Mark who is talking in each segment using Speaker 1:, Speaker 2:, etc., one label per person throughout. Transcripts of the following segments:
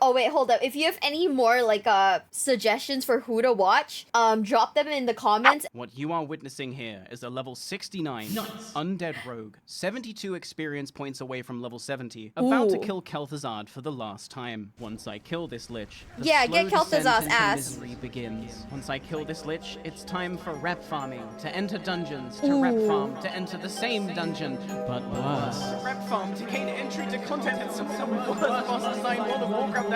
Speaker 1: Oh wait, hold up. If you have any more like suggestions for who to watch, drop them in the comments.
Speaker 2: What you are witnessing here is a level 69 undead rogue, 72 experience points away from level 70, about to kill Kel'Thuzad for the last time. Once I kill this lich, the
Speaker 1: Yeah,
Speaker 2: slow
Speaker 1: get
Speaker 2: descent
Speaker 1: Kel'Thuzad's
Speaker 2: into
Speaker 1: ass.
Speaker 2: misery begins. Once I kill this lich, it's time for rep farming, to enter dungeons, to rep farm, to enter the same dungeon, but worse. Rep farm to gain entry to content and some worse boss design World of Warcraft.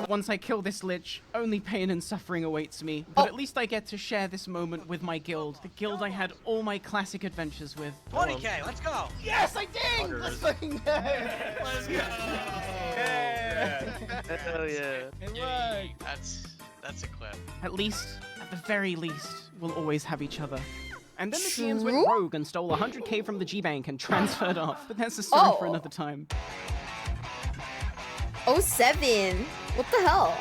Speaker 2: Once I kill this lich, only pain and suffering awaits me, but at least I get to share this moment with my guild, the guild I had all my classic adventures with.
Speaker 3: 20k, let's go!
Speaker 2: Yes, I did! Let's fucking go!
Speaker 3: Let's go!
Speaker 4: Hell yeah.
Speaker 2: It worked!
Speaker 3: That's a clip.
Speaker 2: At least, at the very least, we'll always have each other. And then the GMs went
Speaker 1: True?
Speaker 2: rogue and stole 100k from the G-Bank and transferred off, but that's a story for another time.
Speaker 1: 07. What the hell?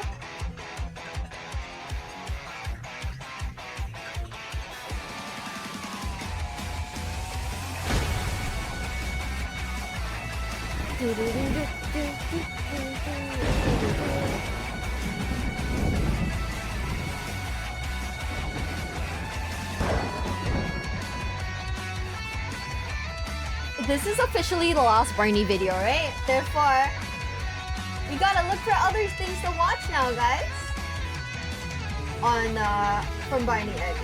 Speaker 1: This is officially the last Barny video, right? Therefore, we gotta look for other things to watch now, guys. On from Barny Egg.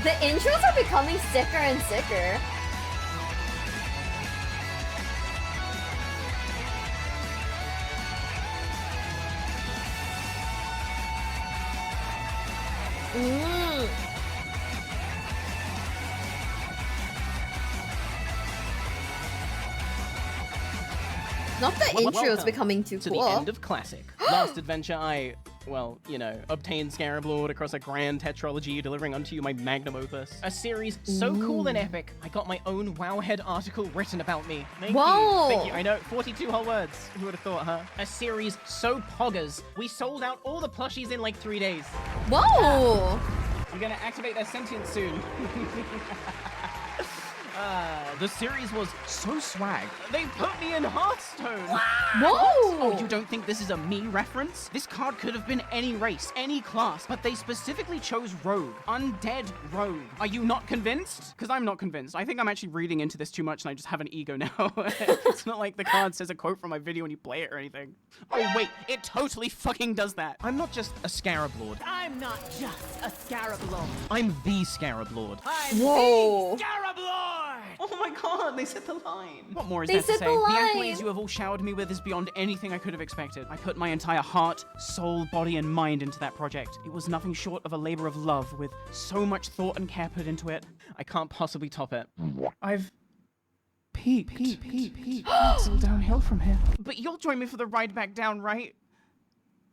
Speaker 1: The intros are becoming sicker and sicker. Not the intro is becoming too
Speaker 2: to
Speaker 1: cool.
Speaker 2: the end of Classic. Last adventure I, well, you know, obtained Scarab Lord across a grand tetralogy, delivering unto you my magnum opus. A series so cool and epic, I got my own Wowhead article written about me. Thank you. Thank you. I know, 42 whole words. Who would have thought, huh? A series so poggers, we sold out all the plushies in like 3 days.
Speaker 1: Whoa!
Speaker 2: I'm gonna activate their sentience soon. The series was so swag. They put me in Hearthstone.
Speaker 1: Whoa!
Speaker 2: Oh, you don't think this is a me reference? This card could have been any race, any class, but they specifically chose Rogue. Undead Rogue. Are you not convinced? Because I'm not convinced. I think I'm actually reading into this too much and I just have an ego now. It's not like the card says a quote from my video when you play it or anything. Oh wait, it totally fucking does that. I'm not just a Scarab Lord.
Speaker 5: I'm not just a Scarab Lord.
Speaker 2: I'm the Scarab Lord.
Speaker 5: I'm
Speaker 1: Whoa!
Speaker 5: the Scarab Lord!
Speaker 2: Oh my god, they said the line. What more is
Speaker 1: They
Speaker 2: there to
Speaker 1: said
Speaker 2: say?
Speaker 1: the
Speaker 2: The
Speaker 1: line.
Speaker 2: accolades you have all showered me with is beyond anything I could have expected. I put my entire heart, soul, body, and mind into that project. It was nothing short of a labor of love with so much thought and care put into it. I can't possibly top it. I've peaked. It's all downhill from here. But you'll join me for the ride back down, right?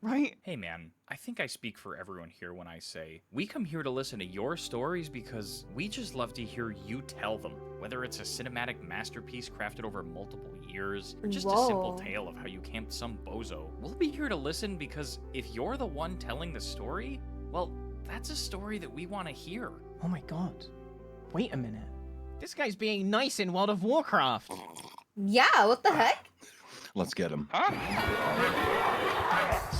Speaker 2: Right?
Speaker 6: Hey man, I think I speak for everyone here when I say, we come here to listen to your stories because we just love to hear you tell them. Whether it's a cinematic masterpiece crafted over multiple years, or just a simple tale of how you camped some bozo, we'll be here to listen because if you're the one telling the story, well, that's a story that we want to hear.
Speaker 2: Oh my god. Wait a minute. This guy's being nice in World of Warcraft.
Speaker 1: Yeah, what the heck?
Speaker 7: Let's get him.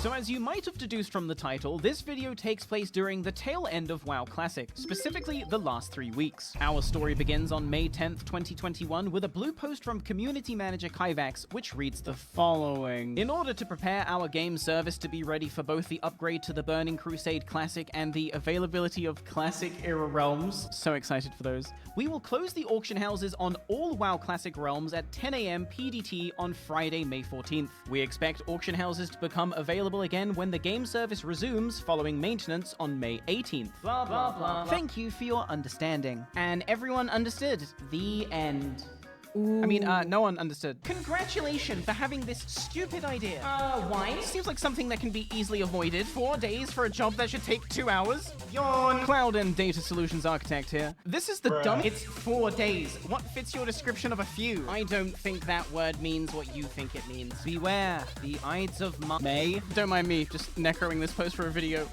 Speaker 2: So as you might have deduced from the title, this video takes place during the tail end of WoW Classic, specifically the last 3 weeks. Our story begins on May 10th, 2021 with a blue post from community manager Kyvax, which reads the following. In order to prepare our game service to be ready for both the upgrade to the Burning Crusade Classic and the availability of Classic era realms, so excited for those, we will close the auction houses on all WoW Classic realms at 10 AM PDT on Friday, May 14th. We expect auction houses to become available again when the game service resumes following maintenance on May 18th. Blah, blah, blah. Thank you for your understanding. And everyone understood. The end. I mean, no one understood. Congratulations for having this stupid idea. Why? Seems like something that can be easily avoided. 4 days for a job that should take 2 hours? Yawn. Cloud and Data Solutions Architect here. This is the dumb. It's 4 days. What fits your description of a few? I don't think that word means what you think it means. Beware the Ides of May. Don't mind me just necroing this post for a video.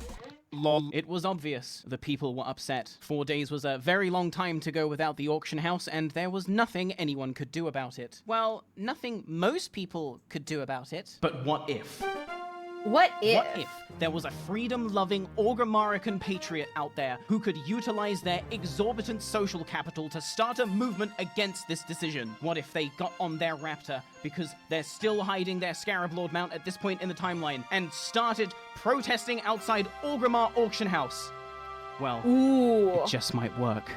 Speaker 2: Lol. It was obvious the people were upset. 4 days was a very long time to go without the auction house, and there was nothing anyone could do about it. Well, nothing most people could do about it. But what if?
Speaker 1: What if?
Speaker 2: What if there was a freedom-loving Orgrimmarican patriot out there who could utilize their exorbitant social capital to start a movement against this decision? What if they got on their raptor, because they're still hiding their Scarab Lord mount at this point in the timeline, and started protesting outside Orgrimmar Auction House? Well,
Speaker 1: Ooh.
Speaker 2: it just might work.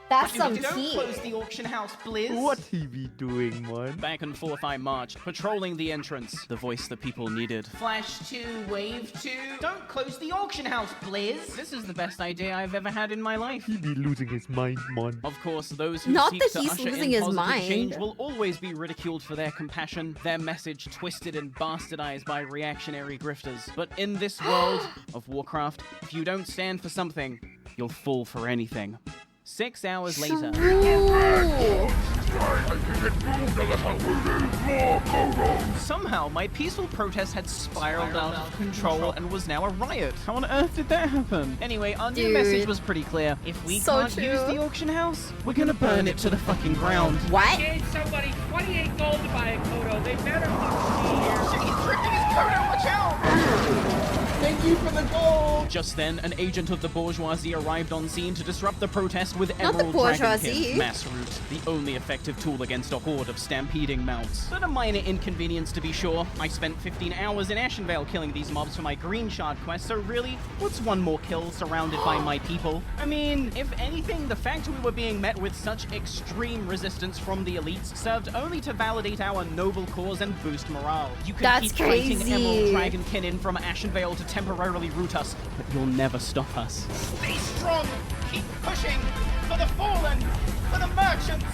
Speaker 1: That's some
Speaker 2: Don't
Speaker 1: tea.
Speaker 2: close the auction house, Blizz.
Speaker 4: What he be doing, man?
Speaker 2: Back and forth I marched, patrolling the entrance, the voice the people needed. Flash 2, wave 2. Don't close the auction house, Blizz. This is the best idea I've ever had in my life.
Speaker 4: He be losing his mind, man.
Speaker 2: Of course, those who
Speaker 1: Not
Speaker 2: seek
Speaker 1: that
Speaker 2: to
Speaker 1: he's
Speaker 2: usher
Speaker 1: losing
Speaker 2: in
Speaker 1: his
Speaker 2: positive
Speaker 1: mind.
Speaker 2: change will always be ridiculed for their compassion, their message twisted and bastardized by reactionary grifters. But in this world of Warcraft, if you don't stand for something, you'll fall for anything. 6 hours later.
Speaker 1: Ooh.
Speaker 2: Somehow, my peaceful protest had spiraled out of control and was now a riot. How on earth did that happen? Anyway, our new
Speaker 1: Dude.
Speaker 2: message was pretty clear. If we
Speaker 1: So
Speaker 2: can't use
Speaker 1: true.
Speaker 2: the auction house, we're gonna burn it to the fucking ground.
Speaker 1: What?
Speaker 5: Gave somebody 28 gold to buy a Kodo. They better fucking be here.
Speaker 2: He's drifting his Kodo, watch out!
Speaker 4: Thank you for the gold!
Speaker 2: Just then, an agent of the bourgeoisie arrived on scene to disrupt the protest with
Speaker 1: Not the
Speaker 2: Emerald
Speaker 1: bourgeoisie.
Speaker 2: Dragonkin, Mass Root, the only effective tool against a horde of stampeding mounts. But a minor inconvenience to be sure. I spent 15 hours in Ashenvale killing these mobs for my Green Shard quest, so really, what's one more kill surrounded by my people? I mean, if anything, the fact we were being met with such extreme resistance from the elites served only to validate our noble cause and boost morale. You can
Speaker 1: That's
Speaker 2: keep fighting
Speaker 1: crazy.
Speaker 2: Emerald Dragonkin in from Ashenvale to temporarily root us, but you'll never stop us. Stay strong! Keep pushing! For the fallen! For the merchants!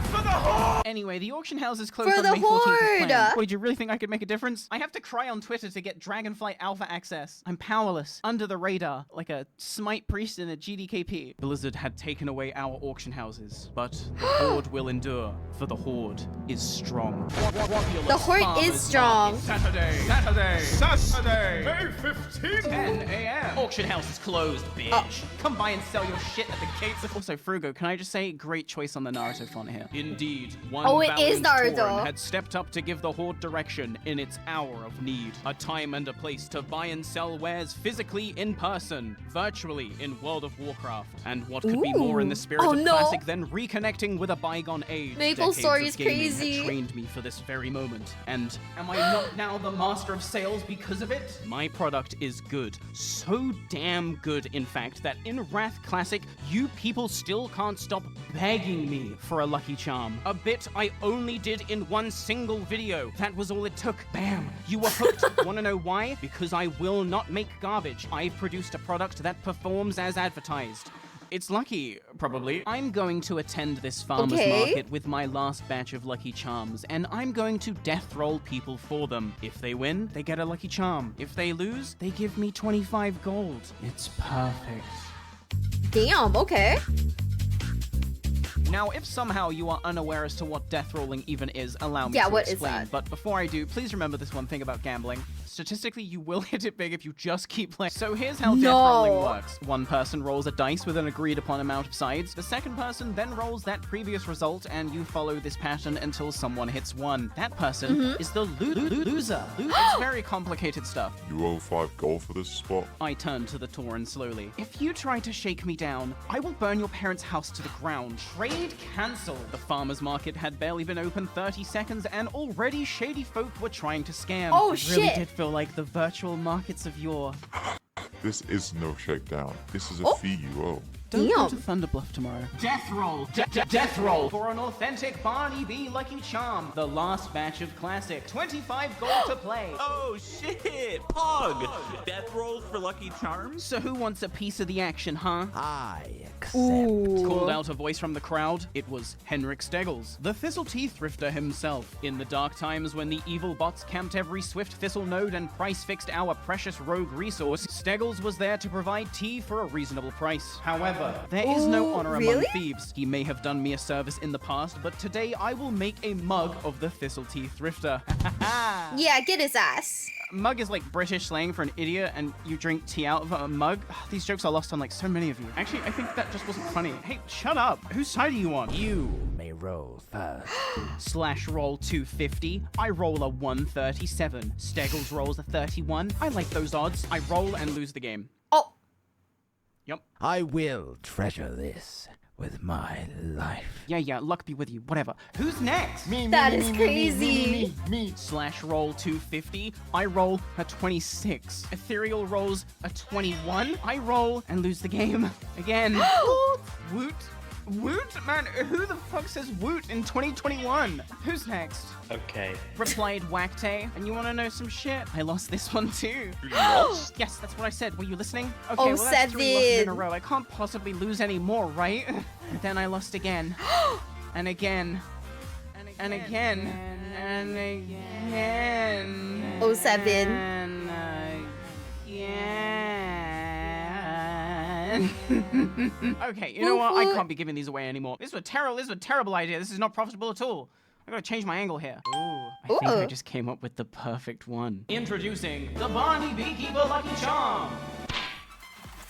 Speaker 2: For the horde! Anyway, the auction house is closed
Speaker 1: For
Speaker 2: on
Speaker 1: the
Speaker 2: May 14th as
Speaker 1: horde!
Speaker 2: planned. Wait, do you really think I could make a difference? I have to cry on Twitter to get Dragonflight Alpha access. I'm powerless, under the radar, like a Smite priest in a GDKP. Blizzard had taken away our auction houses, but the horde will endure, for the horde is strong.
Speaker 1: The horde is strong.
Speaker 2: Saturday, May 15th, 10 a.m. Auction house is closed, bitch. Come by and sell your shit at the gates. Also, Frugo, can I just say, great choice on the Naruto font here. Indeed, one
Speaker 1: Oh, it is
Speaker 2: valiant
Speaker 1: Naruto.
Speaker 2: Tauren had stepped up to give the horde direction in its hour of need. A time and a place to buy and sell wares physically in person, virtually in World of Warcraft. And what could be more in the spirit
Speaker 1: Oh,
Speaker 2: of
Speaker 1: no.
Speaker 2: classic than reconnecting with a bygone age?
Speaker 1: Maple
Speaker 2: Decades
Speaker 1: Story
Speaker 2: of
Speaker 1: is
Speaker 2: gaming
Speaker 1: crazy.
Speaker 2: had trained me for this very moment. And am I not now the master of sales because of it? My product is good. So damn good, in fact, that in Wrath Classic, you people still can't stop begging me for a lucky charm. A bit I only did in one single video. That was all it took. Bam! You were hooked. Wanna know why? Because I will not make garbage. I've produced a product that performs as advertised. It's lucky, probably. I'm going to attend this farmer's
Speaker 1: Okay.
Speaker 2: market with my last batch of Lucky Charms, and I'm going to death roll people for them. If they win, they get a Lucky Charm. If they lose, they give me 25 gold. It's perfect.
Speaker 1: Damn, okay.
Speaker 2: Now, if somehow you are unaware as to what death rolling even is, allow me
Speaker 1: Yeah,
Speaker 2: to
Speaker 1: what is
Speaker 2: explain.
Speaker 1: that?
Speaker 2: But before I do, please remember this one thing about gambling. Statistically, you will hit it big if you just keep playing. So here's how death rolling works. One person rolls a dice with an agreed upon amount of sides. The second person then rolls that previous result, and you follow this pattern until someone hits 1. That person is the loser. It's very complicated stuff.
Speaker 7: You owe 5 gold for this spot.
Speaker 2: I turn to the Tauren slowly. If you try to shake me down, I will burn your parents' house to the ground. Trade cancelled. The farmer's market had barely been open 30 seconds, and already shady folk were trying to scam.
Speaker 1: Oh,
Speaker 2: It really
Speaker 1: shit.
Speaker 2: did feel like the virtual markets of yore.
Speaker 7: This is no shakedown. This is a
Speaker 1: Oh.
Speaker 7: fee you owe.
Speaker 2: Don't go
Speaker 1: Damn.
Speaker 2: to Thunderbluff tomorrow. Death roll! Death roll! For an authentic Barny B Lucky Charm. The last batch of classic. 25 gold to play.
Speaker 8: Oh shit! Pog! Death rolls for Lucky Charms?
Speaker 2: So who wants a piece of the action, huh?
Speaker 9: I accept.
Speaker 2: Called out a voice from the crowd. It was Henrik Steggles, the Thistle Tea Thrifter himself. In the dark times when the evil bots camped every Swift Thistle node and price-fixed our precious rogue resource, Steggles was there to provide tea for a reasonable price. However, there is no honor among
Speaker 1: really?
Speaker 2: thieves. He may have done me a service in the past, but today I will make a mug of the Thistle Tea Thrifter.
Speaker 1: Yeah, get his ass.
Speaker 2: Mug is like British slang for an idiot, and you drink tea out of a mug. These jokes are lost on like so many of you. Actually, I think that just wasn't funny. Hey, shut up. Whose side are you on?
Speaker 9: You may roll first.
Speaker 2: Slash roll 250. I roll a 137. Steggles rolls a 31. I like those odds. I roll and lose the game.
Speaker 1: Oh,
Speaker 2: Yep.
Speaker 9: I will treasure this with my life.
Speaker 2: Yeah, luck be with you. Whatever. Who's next?
Speaker 1: that is crazy.
Speaker 2: Slash roll 250. I roll a 26. Ethereal rolls a 21. I roll and lose the game again. Woot. Woot? Man, who the fuck says woot in 2021? Who's next?
Speaker 3: Okay.
Speaker 2: Replied Whackte. And you want to know some shit? I lost this one too. Yes, that's what I said. Were you listening? Okay,
Speaker 1: Oh,
Speaker 2: well that's 3 losses in a
Speaker 1: Seven.
Speaker 2: row. I can't possibly lose any more, right? And then I lost again. And again. And again. And again.
Speaker 1: Oh, Seven.
Speaker 2: And again. Okay, you know what? I can't be giving these away anymore. This is a terrible idea. This is not profitable at all. I gotta change my angle here. Ooh, I think I just came up with the perfect one. Introducing the Barny Beekeeper Lucky Charm.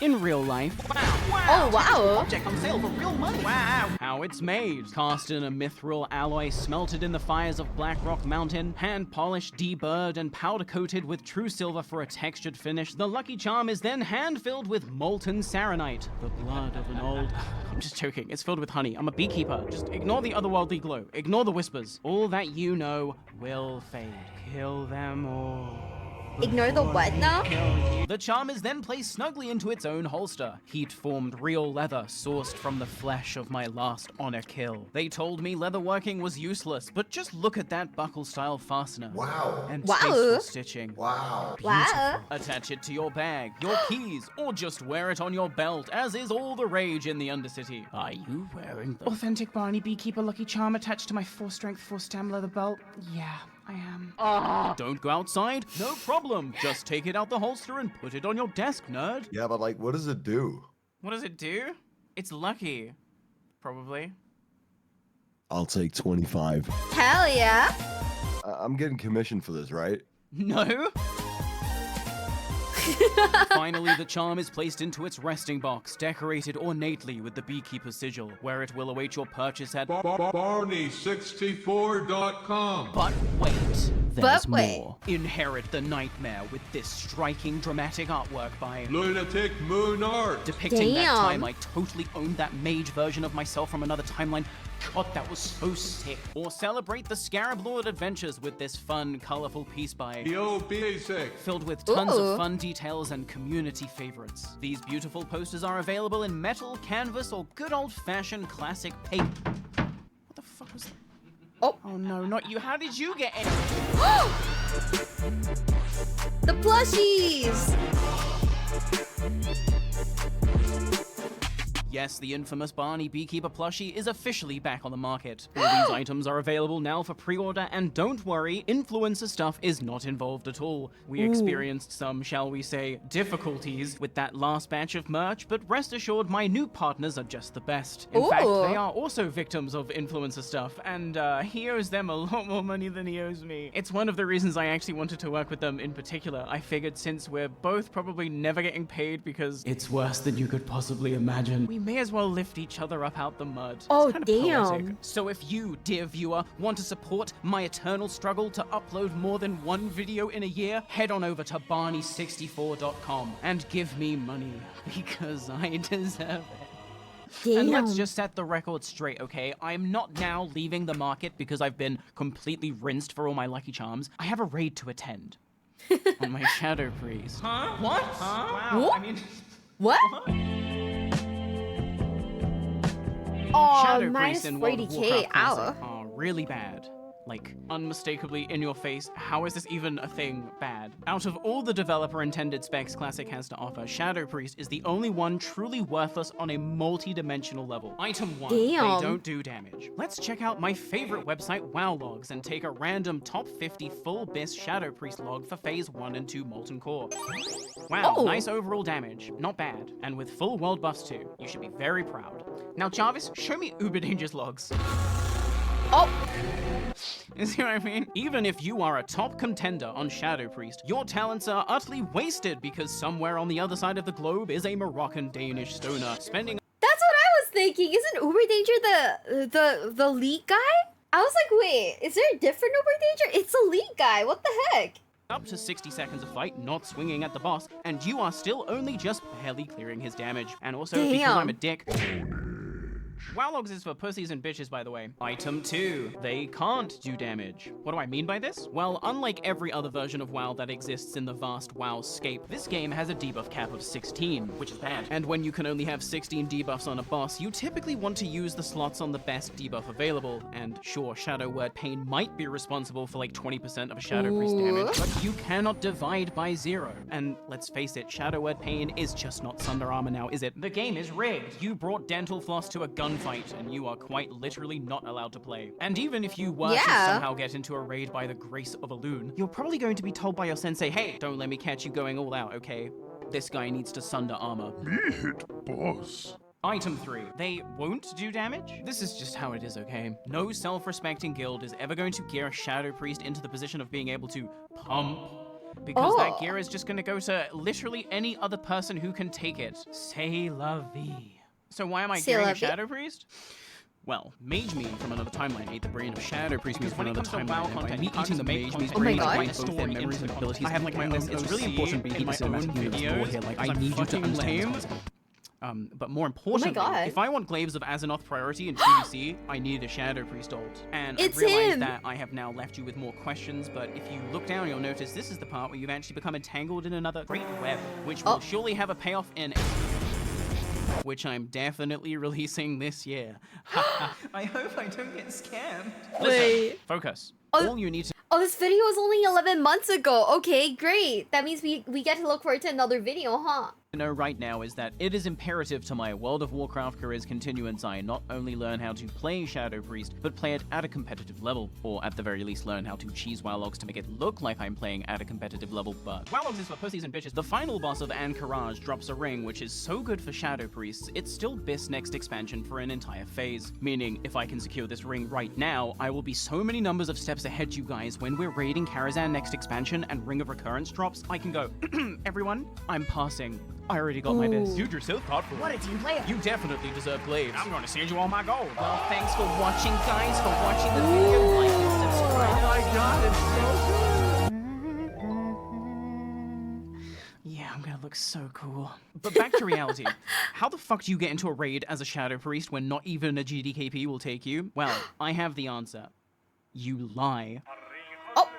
Speaker 2: In real life.
Speaker 1: Oh, wow.
Speaker 2: Object on sale for real money. Wow. How it's made. Cast in a mithril alloy, smelted in the fires of Blackrock Mountain, hand polished, deburred, and powder coated with true silver for a textured finish. The Lucky Charm is then hand filled with molten saronite, the blood of an old... I'm just joking. It's filled with honey. I'm a beekeeper. Just ignore the otherworldly glow. Ignore the whispers. All that you know will fade. Kill them all.
Speaker 1: Ignore the what now?
Speaker 2: The charm is then placed snugly into its own holster. Heat-formed real leather sourced from the flesh of my last honor kill. They told me leatherworking was useless, but just look at that buckle-style fastener.
Speaker 10: Wow.
Speaker 2: And
Speaker 1: Wow.
Speaker 2: tasteful stitching.
Speaker 10: Wow.
Speaker 1: Wow.
Speaker 2: Attach it to your bag, your keys, or just wear it on your belt, as is all the rage in the Undercity. Are you wearing the authentic Barny Beekeeper Lucky Charm attached to my 4-strength, 4-stem leather belt? Yeah, I am. Don't go outside? No problem. Just take it out the holster and put it on your desk, nerd.
Speaker 10: Yeah, but like, what does it do?
Speaker 2: What does it do? It's lucky. Probably.
Speaker 10: I'll take 25.
Speaker 1: Hell yeah.
Speaker 10: I'm getting commission for this, right?
Speaker 2: No. Finally, the charm is placed into its resting box, decorated ornately with the Beekeeper sigil, where it will await your purchase at
Speaker 11: Barny64.com.
Speaker 2: But wait, there's
Speaker 1: But wait.
Speaker 2: more. Inherit the nightmare with this striking dramatic artwork by
Speaker 11: Lunatic Moon Art.
Speaker 2: depicting that
Speaker 1: Damn.
Speaker 2: time I totally owned that mage version of myself from another timeline. God, that was so sick. Or celebrate the Scarab Lord adventures with this fun, colorful piece by
Speaker 11: Yo, basic.
Speaker 2: filled with tons
Speaker 1: Ooh.
Speaker 2: of fun details and community favorites. These beautiful posters are available in metal, canvas, or good old-fashioned classic paper. What the fuck was that?
Speaker 1: Oh.
Speaker 2: Oh no, not you. How did you get any?
Speaker 1: The plushies.
Speaker 2: Yes, the infamous Barny Beekeeper plushie is officially back on the market. All these items are available now for pre-order, and don't worry, influencer stuff is not involved at all. We experienced some, shall we say, difficulties with that last batch of merch, but rest assured my new partners are just the best. In fact,
Speaker 1: Ooh.
Speaker 2: they are also victims of influencer stuff, and he owes them a lot more money than he owes me. It's one of the reasons I actually wanted to work with them in particular. I figured since we're both probably never getting paid because it's worse than you could possibly imagine, we may as well lift each other up out the mud. It's
Speaker 1: Oh,
Speaker 2: kind of
Speaker 1: damn.
Speaker 2: poetic. So if you, dear viewer, want to support my eternal struggle to upload more than one video in a year, head on over to Barny64.com and give me money, because I deserve it.
Speaker 1: Damn.
Speaker 2: And let's just set the record straight, okay? I'm not now leaving the market because I've been completely rinsed for all my Lucky Charms. I have a raid to attend on my Shadow Priest. Huh? What? Huh? Wow.
Speaker 1: What?
Speaker 2: I mean...
Speaker 1: What? Oh,
Speaker 2: Shadow
Speaker 1: minus
Speaker 2: Priests in World of
Speaker 1: 40K,
Speaker 2: Warcraft Classic
Speaker 1: ow.
Speaker 2: are really bad. Like, unmistakably in your face, how is this even a thing bad? Out of all the developer-intended specs Classic has to offer, Shadow Priest is the only one truly worthless on a multi-dimensional level. Item 1,
Speaker 1: Damn.
Speaker 2: they don't do damage. Let's check out my favorite website, WoW Logs, and take a random top 50 full BIS Shadow Priest log for Phase 1 and 2 Molten Core. Wow,
Speaker 1: Oh.
Speaker 2: nice overall damage. Not bad. And with full world buffs too. You should be very proud. Now, Jarvis, show me Uber Danger's logs.
Speaker 1: Oh,
Speaker 2: You see what I mean? Even if you are a top contender on Shadow Priest, your talents are utterly wasted because somewhere on the other side of the globe is a Moroccan-Danish stoner spending
Speaker 1: that's what I was thinking. Isn't Uber Danger the lead guy? I was like, wait, is there a different Uber Danger? It's the lead guy. What the heck?
Speaker 2: up to 60 seconds of fight, not swinging at the boss, and you are still only just barely clearing his damage. And also, because
Speaker 1: Damn.
Speaker 2: I'm a dick... WoW Logs is for pussies and bitches, by the way. Item 2. They can't do damage. What do I mean by this? Well, unlike every other version of WoW that exists in the vast WoW-scape, this game has a debuff cap of 16, which is bad. And when you can only have 16 debuffs on a boss, you typically want to use the slots on the best debuff available. And sure, Shadow Word Pain might be responsible for like 20% of a Shadow Priest damage, but you cannot divide by 0. And let's face it, Shadow Word Pain is just not Thunder Armor now, is it? The game is rigged. You brought Dental Floss to a gunfight, and you are quite literally not allowed to play. And even if you were to somehow get into a raid by the grace of a loon, you're probably going to be told by your sensei, hey, don't let me catch you going all out, okay? This guy needs to Sunder Armor.
Speaker 7: Me hit boss.
Speaker 2: Item 3. They won't do damage? This is just how it is, okay? No self-respecting guild is ever going to gear a Shadow Priest into the position of being able to pump, because that gear is just going to go to literally any other person who can take it. C'est la vie. So why am I gearing a Shadow Priest? Well, Mage Meme from another timeline ate the brain of Shadow Priest Meme from another timeline, and by me eating the Mage Meme's brain to find both their memories and abilities, I have like my own, it's really important Beekeeper cinematic universe lore here, like I need you to understand this concept. But more importantly, if I want Glaives of Azeroth priority in PvC, I need a Shadow Priest ult. And I realize that I have now left you with more questions, but if you look down, you'll notice this is the part where you've actually become entangled in another great web, which will surely have a payoff in which I'm definitely releasing this year. I hope I don't get scammed. Listen, focus. All you need to...
Speaker 1: Oh, this video was only 11 months ago. Okay, great. That means we get to look forward to another video, huh?
Speaker 2: know right now is that it is imperative to my World of Warcraft career's continuance I not only learn how to play Shadow Priest, but play it at a competitive level, or at the very least learn how to cheese WoW Logs to make it look like I'm playing at a competitive level, but WoW Logs is for pussies and bitches. The final boss of Mirage drops a ring which is so good for Shadow Priests, it's still BIS next expansion for an entire phase, meaning if I can secure this ring right now, I will be so many numbers of steps ahead you guys when we're raiding Karazhan next expansion and Ring of Recurrence drops, I can go, everyone, I'm passing. I already got my best. Dude, you're so thoughtful. What a team player. You definitely deserve Glaives. I'm gonna send you all my gold. Well, thanks for watching, guys, for watching the video. Like and subscribe. Oh my god, it's so good. Yeah, I'm gonna look so cool. But back to reality. How the fuck do you get into a raid as a Shadow Priest when not even a GDKP will take you? Well, I have the answer. You lie.
Speaker 1: Oh.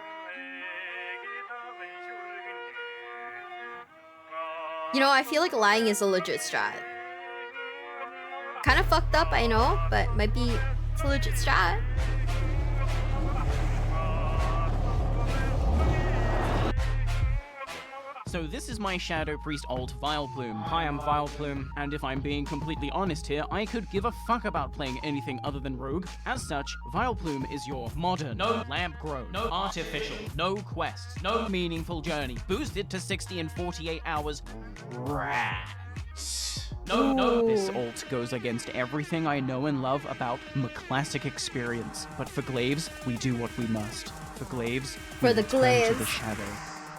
Speaker 1: You know, I feel like lying is a legit strat. Kind of fucked up, I know, but might be it's a legit strat.
Speaker 2: So this is my Shadow Priest ult, Vileplume. Hi, I'm Vileplume, and if I'm being completely honest here, I could give a fuck about playing anything other than Rogue. As such, Vileplume is your modern, no lamp grown, no artificial, no quests, no meaningful journey, boosted to 60 in 48 hours, No, this ult goes against everything I know and love about my classic experience. But for Glaives, we do what we must. For Glaives, we return to the shadow.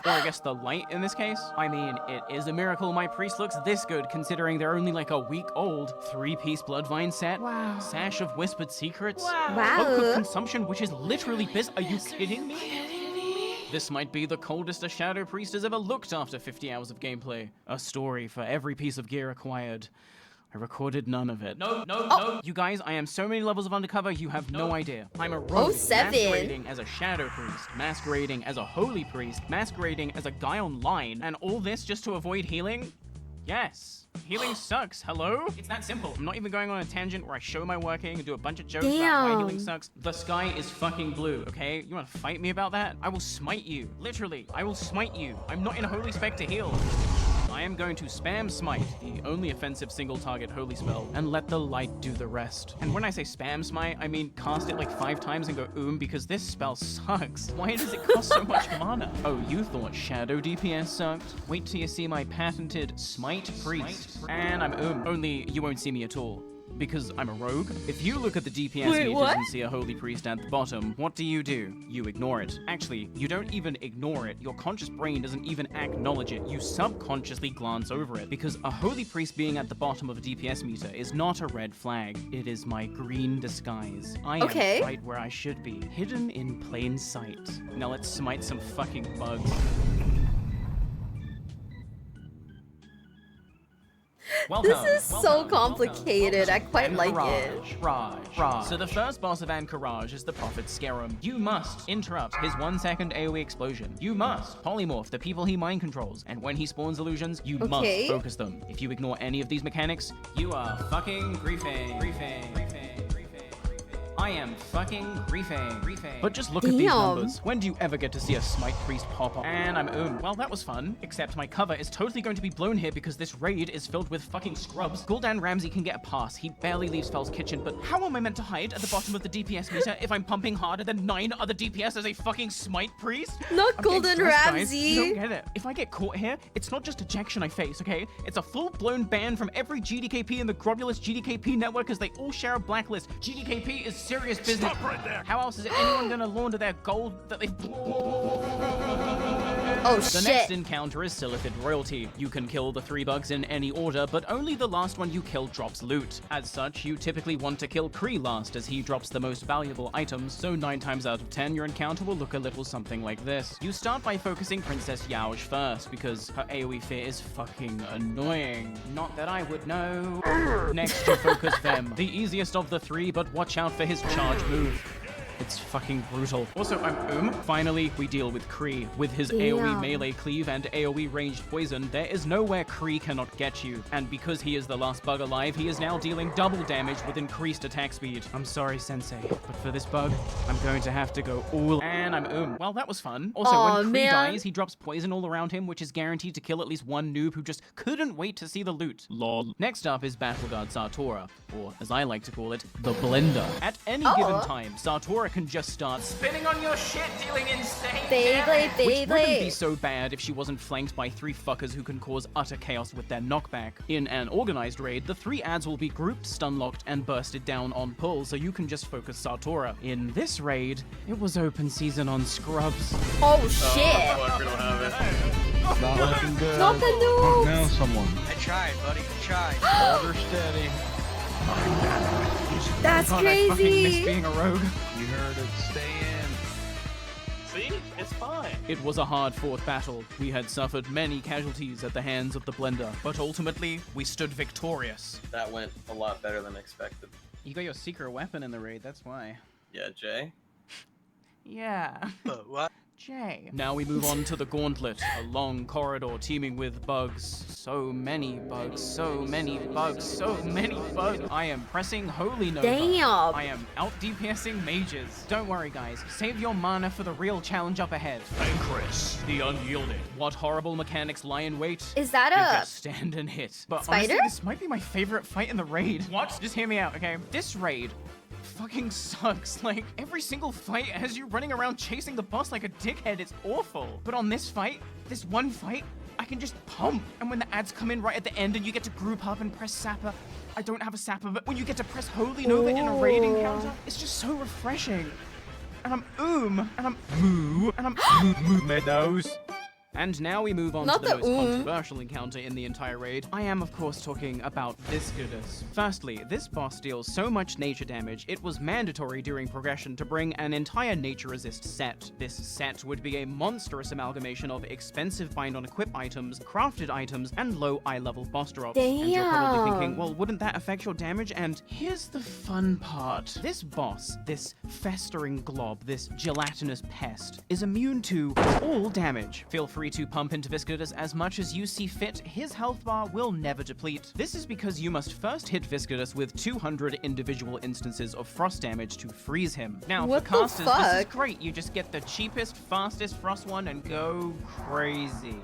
Speaker 2: Or I guess the light in this case. I mean, it is a miracle my priest looks this good considering they're only like a week old. 3-piece Bloodvine set. Wow. Sash of Whispered Secrets.
Speaker 1: Wow.
Speaker 2: Cloak of Consumption, which is literally BIS. Are you kidding me? This might be the coldest a Shadow Priest has ever looked after 50 hours of gameplay. A story for every piece of gear acquired. I recorded none of it. No. You guys, I am so many levels of undercover, you have no idea. I'm a rogue, masquerading as a Shadow Priest, masquerading as a Holy Priest, masquerading as a guy online, and all this just to avoid healing? Yes. Healing sucks. Hello? It's that simple. I'm not even going on a tangent where I show my working and do a bunch of jokes about why healing sucks. The sky is fucking blue, okay? You wanna fight me about that? I will smite you. Literally, I will smite you. I'm not in a holy spec to heal. I am going to spam smite, the only offensive single target holy spell, and let the light do the rest. And when I say spam smite, I mean cast it like 5 times and go because this spell sucks. Why does it cost so much mana? Oh, you thought shadow DPS sucked? Wait till you see my patented smite priest. And I'm only you won't see me at all. Because I'm a rogue. If you look at the DPS meters and see a holy priest at the bottom, what do? You ignore it. Actually, you don't even ignore it. Your conscious brain doesn't even acknowledge it. You subconsciously glance over it. Because a holy priest being at the bottom of a DPS meter is not a red flag. It is my green disguise. I am right where I should be. Hidden in plain sight. Now let's smite some fucking bugs.
Speaker 1: This is so complicated. I quite like it.
Speaker 2: So the first boss of Anchorage is the Prophet Scarum. You must interrupt his 1-second AoE explosion. You must polymorph the people he mind controls. And when he spawns illusions, you must focus them. If you ignore any of these mechanics, you are fucking griefing. I am fucking griefing. But just look at these numbers. When do you ever get to see a smite priest pop up? And I'm well, that was fun. Except my cover is totally going to be blown here because this raid is filled with fucking scrubs. Gul'dan Ramsey can get a pass. He barely leaves Fel's kitchen, but how am I meant to hide at the bottom of the DPS meter if I'm pumping harder than 9 other DPS as a fucking smite priest?
Speaker 1: Not Gul'dan Ramsey.
Speaker 2: Guys. You don't get it. If I get caught here, it's not just ejection I face, okay? It's a full-blown ban from every GDKP in the Grobulous GDKP network because they all share a blacklist. GDKP is serious business.
Speaker 7: Stop right there.
Speaker 2: How else is anyone gonna launder their gold that they've...
Speaker 1: Oh,
Speaker 2: The next encounter is Silithid Royalty. You can kill the 3 bugs in any order, but only the last one you kill drops loot. As such, you typically want to kill Kree last, as he drops the most valuable items, so 9 times out of 10 your encounter will look a little something like this. You start by focusing Princess Yaosh first, because her AoE fear is fucking annoying. Not that I would know. Next, you focus Vem, the easiest of the 3, but watch out for his charge move. It's fucking brutal. Also, I'm Finally, we deal with Kree. With his AoE melee cleave and AoE ranged poison, there is nowhere Kree cannot get you. And because he is the last bug alive, he is now dealing double damage with increased attack speed. I'm sorry, Sensei, but for this bug, I'm going to have to go all... And I'm Well, that was fun. Also, when Kree dies, he drops poison all around him, which is guaranteed to kill at least one noob who just couldn't wait to see the loot. Lol. Next up is Battleguard Sartora, or as I like to call it, the Blender. At any given time, Sartora can just start spinning on your shit, dealing insane damage. Which wouldn't be so bad if she wasn't flanked by 3 fuckers who can cause utter chaos with their knockback. In an organized raid, the 3 ads will be grouped, stun-locked, and bursted down on pull, so you can just focus Sartora. In this raid, it was open season on scrubs.
Speaker 1: Oh shit!
Speaker 3: Oh, we don't have it.
Speaker 10: Not looking good.
Speaker 1: Not the noobs!
Speaker 4: Now someone.
Speaker 3: I tried, buddy. I tried.
Speaker 10: Hold her steady.
Speaker 1: That's
Speaker 2: God, I fucking miss
Speaker 1: crazy!
Speaker 2: being a rogue.
Speaker 10: You heard it. Stay in.
Speaker 8: See? It's fine.
Speaker 2: It was a hard-fought battle. We had suffered many casualties at the hands of the Blender, but ultimately, we stood victorious.
Speaker 12: That went a lot better than expected.
Speaker 2: You got your secret weapon in the raid, that's why.
Speaker 12: Yeah, Jay?
Speaker 2: Yeah.
Speaker 3: What?
Speaker 2: Jay. Now we move on to the Gauntlet, a long corridor teeming with bugs. So many bugs, so many bugs, so many bugs. I am pressing Holy Nova.
Speaker 1: Damn.
Speaker 2: I am out DPSing mages. Don't worry, guys. Save your mana for the real challenge up ahead.
Speaker 6: Chris, the Unyielded.
Speaker 2: What horrible mechanics lie in wait?
Speaker 1: Is that
Speaker 2: You
Speaker 1: a
Speaker 2: just stand and hit. But
Speaker 1: spider?
Speaker 2: honestly, this might be my favorite fight in the raid. What? Just hear me out, okay? This raid fucking sucks. Like, every single fight has you running around chasing the boss like a dickhead. It's awful. But on this fight, this one fight, I can just pump. And when the ads come in right at the end and you get to group up and press Sapper, I don't have a Sapper, but when you get to press Holy Nova in a raid encounter, it's just so refreshing. And I'm and I'm moo, and I'm moo meadows. And now we move on
Speaker 1: Not
Speaker 2: to the
Speaker 1: the
Speaker 2: most controversial encounter in the entire raid. I am, of course, talking about this goodness. Firstly, this boss deals so much nature damage, it was mandatory during progression to bring an entire nature resist set. This set would be a monstrous amalgamation of expensive bind-on-equip items, crafted items, and low eye-level boss drops. And you're probably thinking, well, wouldn't that affect your damage? And here's the fun part. This boss, this festering glob, this gelatinous pest, is immune to all damage. Feel free free to pump into Viscidus as much as you see fit, his health bar will never deplete. This is because you must first hit Viscidus with 200 individual instances of frost damage to freeze him. Now,
Speaker 1: What
Speaker 2: for
Speaker 1: the
Speaker 2: casters, this is
Speaker 1: fuck?
Speaker 2: great. You just get the cheapest, fastest frost one and go crazy.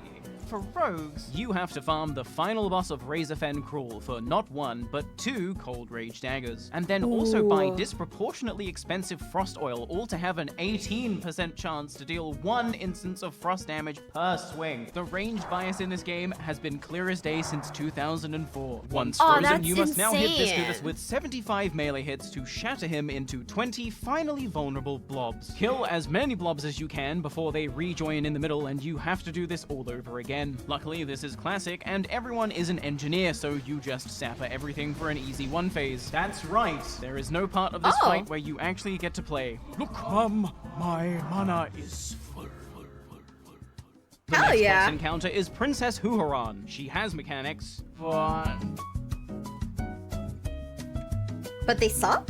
Speaker 2: For rogues, you have to farm the final boss of Razorfen Crawl for not 1, but 2 Cold Rage daggers. And then also buy
Speaker 1: Ooh.
Speaker 2: disproportionately expensive frost oil, all to have an 18% chance to deal 1 instance of frost damage per swing. The range bias in this game has been clear as day since 2004. Once
Speaker 1: Oh,
Speaker 2: frozen,
Speaker 1: that's
Speaker 2: you must now hit
Speaker 1: insane.
Speaker 2: Viscidus with 75 melee hits to shatter him into 20 finally vulnerable blobs. Kill as many blobs as you can before they rejoin in the middle, and you have to do this all over again. Luckily, this is classic, and everyone is an engineer, so you just sapper everything for an easy 1 phase. That's right, there is no part of this
Speaker 1: Oh.
Speaker 2: fight where you actually get to play. Look, Mum, my mana is full. The
Speaker 1: Hell
Speaker 2: next
Speaker 1: yeah.
Speaker 2: boss encounter is Princess Huhuran. She has mechanics,
Speaker 1: But they suck?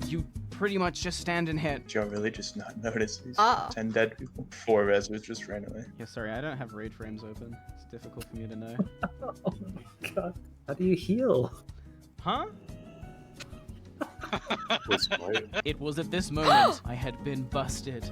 Speaker 2: you pretty much just stand and hit.
Speaker 13: Joe really just not notice these
Speaker 1: Oh.
Speaker 13: 10 dead people. 4 resos just ran away.
Speaker 2: Yeah, sorry, I don't have raid frames open. It's difficult for me to know.
Speaker 14: Oh my god. How do you heal?
Speaker 2: Huh? It was at this moment I had been busted.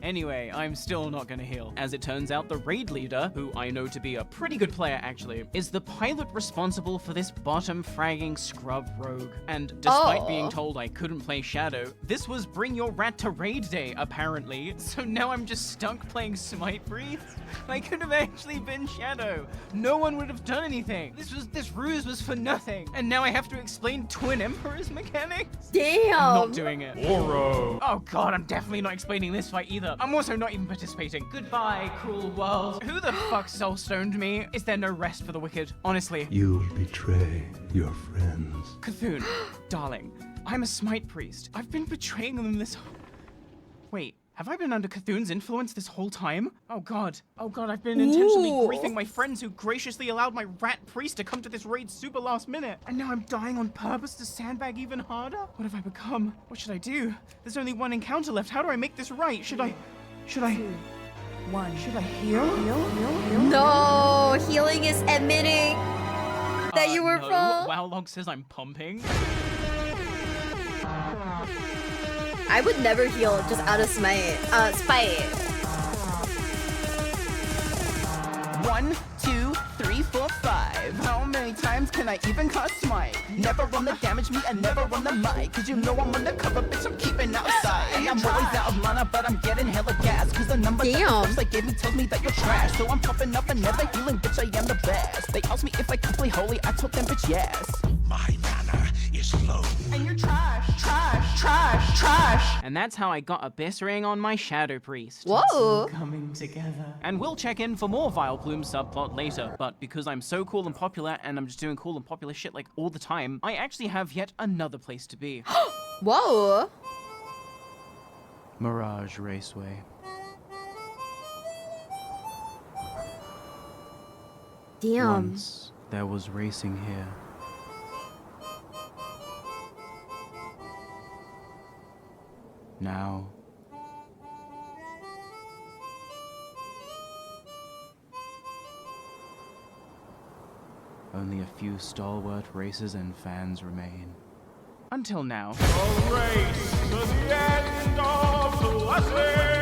Speaker 2: Anyway, I'm still not gonna heal. As it turns out, the raid leader, who I know to be a pretty good player actually, is the pilot responsible for this bottom fragging scrub rogue. And despite
Speaker 1: Oh.
Speaker 2: being told I couldn't play Shadow, this was bring your rat to raid day, apparently. So now I'm just stuck playing Smite Breathe. I could have actually been Shadow. No one would have done anything. This ruse was for nothing. And now I have to explain Twin Emperor's mechanics?
Speaker 1: Damn.
Speaker 2: I'm not doing it. Oro. Oh god, I'm definitely not explaining this fight either. I'm also not even participating. Goodbye, cruel world. Who the fuck soul-stoned me? Is there no rest for the wicked? Honestly.
Speaker 9: You betray your friends.
Speaker 2: Cthulhu, darling, I'm a Smite priest. I've been betraying them this... Wait, have I been under Cthulhu's influence this whole time? Oh god, I've been intentionally
Speaker 1: Ooh.
Speaker 2: griefing my friends who graciously allowed my rat priest to come to this raid super last minute. And now I'm dying on purpose to sandbag even harder? What have I become? What should I do? There's only 1 encounter left. How do I make this right? Should I heal?
Speaker 1: No, healing is admitting that you were
Speaker 2: no.
Speaker 1: from.
Speaker 2: WoWlog says I'm pumping.
Speaker 1: I would never heal just out of spite.
Speaker 15: 1, 2, 3, 4, 5. How many times can I even cast smite? Never run the damage me and never run the mic. Cause you know I'm undercover, bitch, I'm keeping outside. And I'm always out of mana, but I'm getting hella gas. Cause the number that the folks they gave me tells me that you're trash. So I'm popping up and never healing, bitch, I am the best. They asked me if I could play holy, I told them, bitch, yes.
Speaker 9: My mana is low.
Speaker 15: And you're trash, trash, trash, trash.
Speaker 2: And that's how I got Abyss Ring on my Shadow Priest.
Speaker 1: Whoa.
Speaker 2: It's all coming together. And we'll check in for more Vile Plume subplot later, but because I'm so cool and popular and I'm just doing cool and popular shit like all the time, I actually have yet another place to be.
Speaker 1: Whoa.
Speaker 2: Mirage Raceway.
Speaker 1: Damn.
Speaker 2: Once there was racing here. Now only a few stalwart racers and fans remain. Until now.
Speaker 10: A race to the end of the lesson.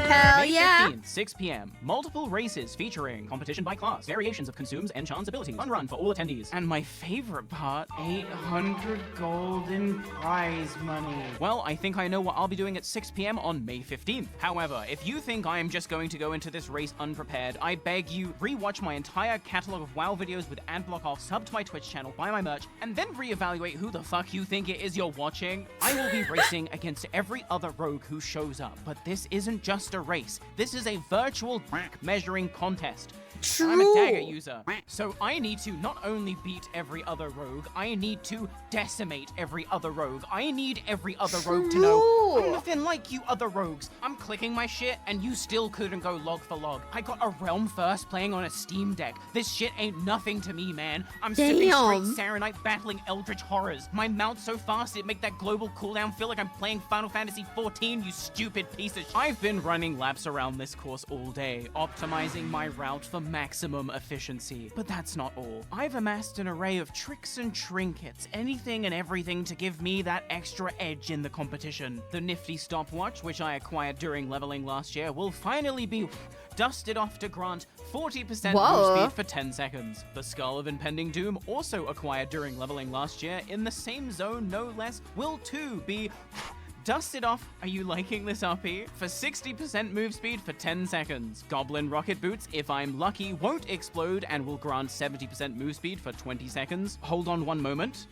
Speaker 1: Hell
Speaker 2: May
Speaker 1: yeah.
Speaker 2: 15th, 6 p.m. Multiple races featuring competition by class, variations of consumes and chance abilities, fun run for all attendees, and my favorite part, 800 gold in prize money. Well, I think I know what I'll be doing at 6 p.m. on May 15th. However, if you think I am just going to go into this race unprepared, I beg you, rewatch my entire catalog of WoW videos with ad block off, sub to my Twitch channel, buy my merch, and then reevaluate who the fuck you think it is you're watching. I will be racing against every other rogue who shows up, but this isn't just a race. This is a virtual rank measuring contest.
Speaker 1: True.
Speaker 2: I'm a dagger user. So I need to not only beat every other rogue, I need to decimate every other rogue. I need every other rogue to know I'm nothing like you other rogues. I'm clicking my shit and you still couldn't go log for log. I got a realm first playing on a Steam Deck. This shit ain't nothing to me, man. I'm sipping straight Saronite battling eldritch horrors. My mount's so fast it make that global cooldown feel like I'm playing Final Fantasy 14, you stupid piece of shit. I've been running laps around this course all day, optimizing my route for maximum efficiency. But that's not all. I've amassed an array of tricks and trinkets, anything and everything to give me that extra edge in the competition. The nifty stopwatch, which I acquired during leveling last year, will finally be dusted off to grant 40% move speed for 10 seconds. The Skull of Impending Doom, also acquired during leveling last year, in the same zone no less, will too be dusted off, are you liking this RP? For 60% move speed for 10 seconds. Goblin Rocket Boots, if I'm lucky, won't explode and will grant 70% move speed for 20 seconds. Hold on one moment.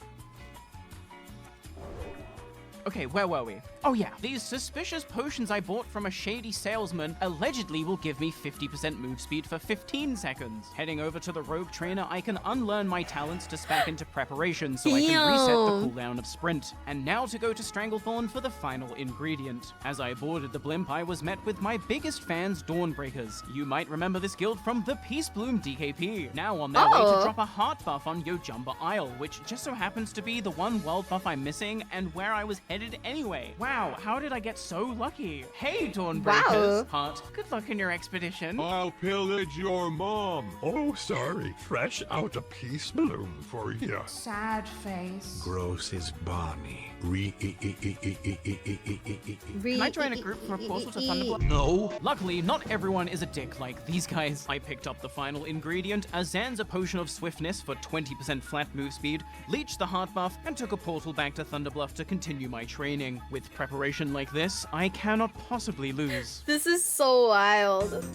Speaker 2: Okay, where were we? Oh yeah, these suspicious potions I bought from a shady salesman allegedly will give me 50% move speed for 15 seconds. Heading over to the rogue trainer, I can unlearn my talents to spec into preparation so I can reset the cooldown of sprint. And now to go to Stranglethorn for the final ingredient. As I boarded the blimp, I was met with my biggest fans, Dawnbreakers. You might remember this guild from the Peace Bloom DKP. Now on their way to drop a heart buff on Yojimba Isle, which just so happens to be the one world buff I'm missing and where I was headed anyway. Wow, how did I get so lucky? Hey, Dawnbreakers. Heart, good luck in your expedition.
Speaker 7: I'll pillage your mom. Oh, sorry. Fresh out a peace balloon for you.
Speaker 16: Sad face.
Speaker 7: Gross is Barny.
Speaker 2: Can I join a group for a portal to Thunderblood?
Speaker 7: No.
Speaker 2: Luckily, not everyone is a dick like these guys. I picked up the final ingredient, a Zanza potion of swiftness for 20% flat move speed, leeched the heart buff, and took a portal back to Thunderbluff to continue my training. With preparation like this, I cannot possibly lose.
Speaker 1: This is so wild.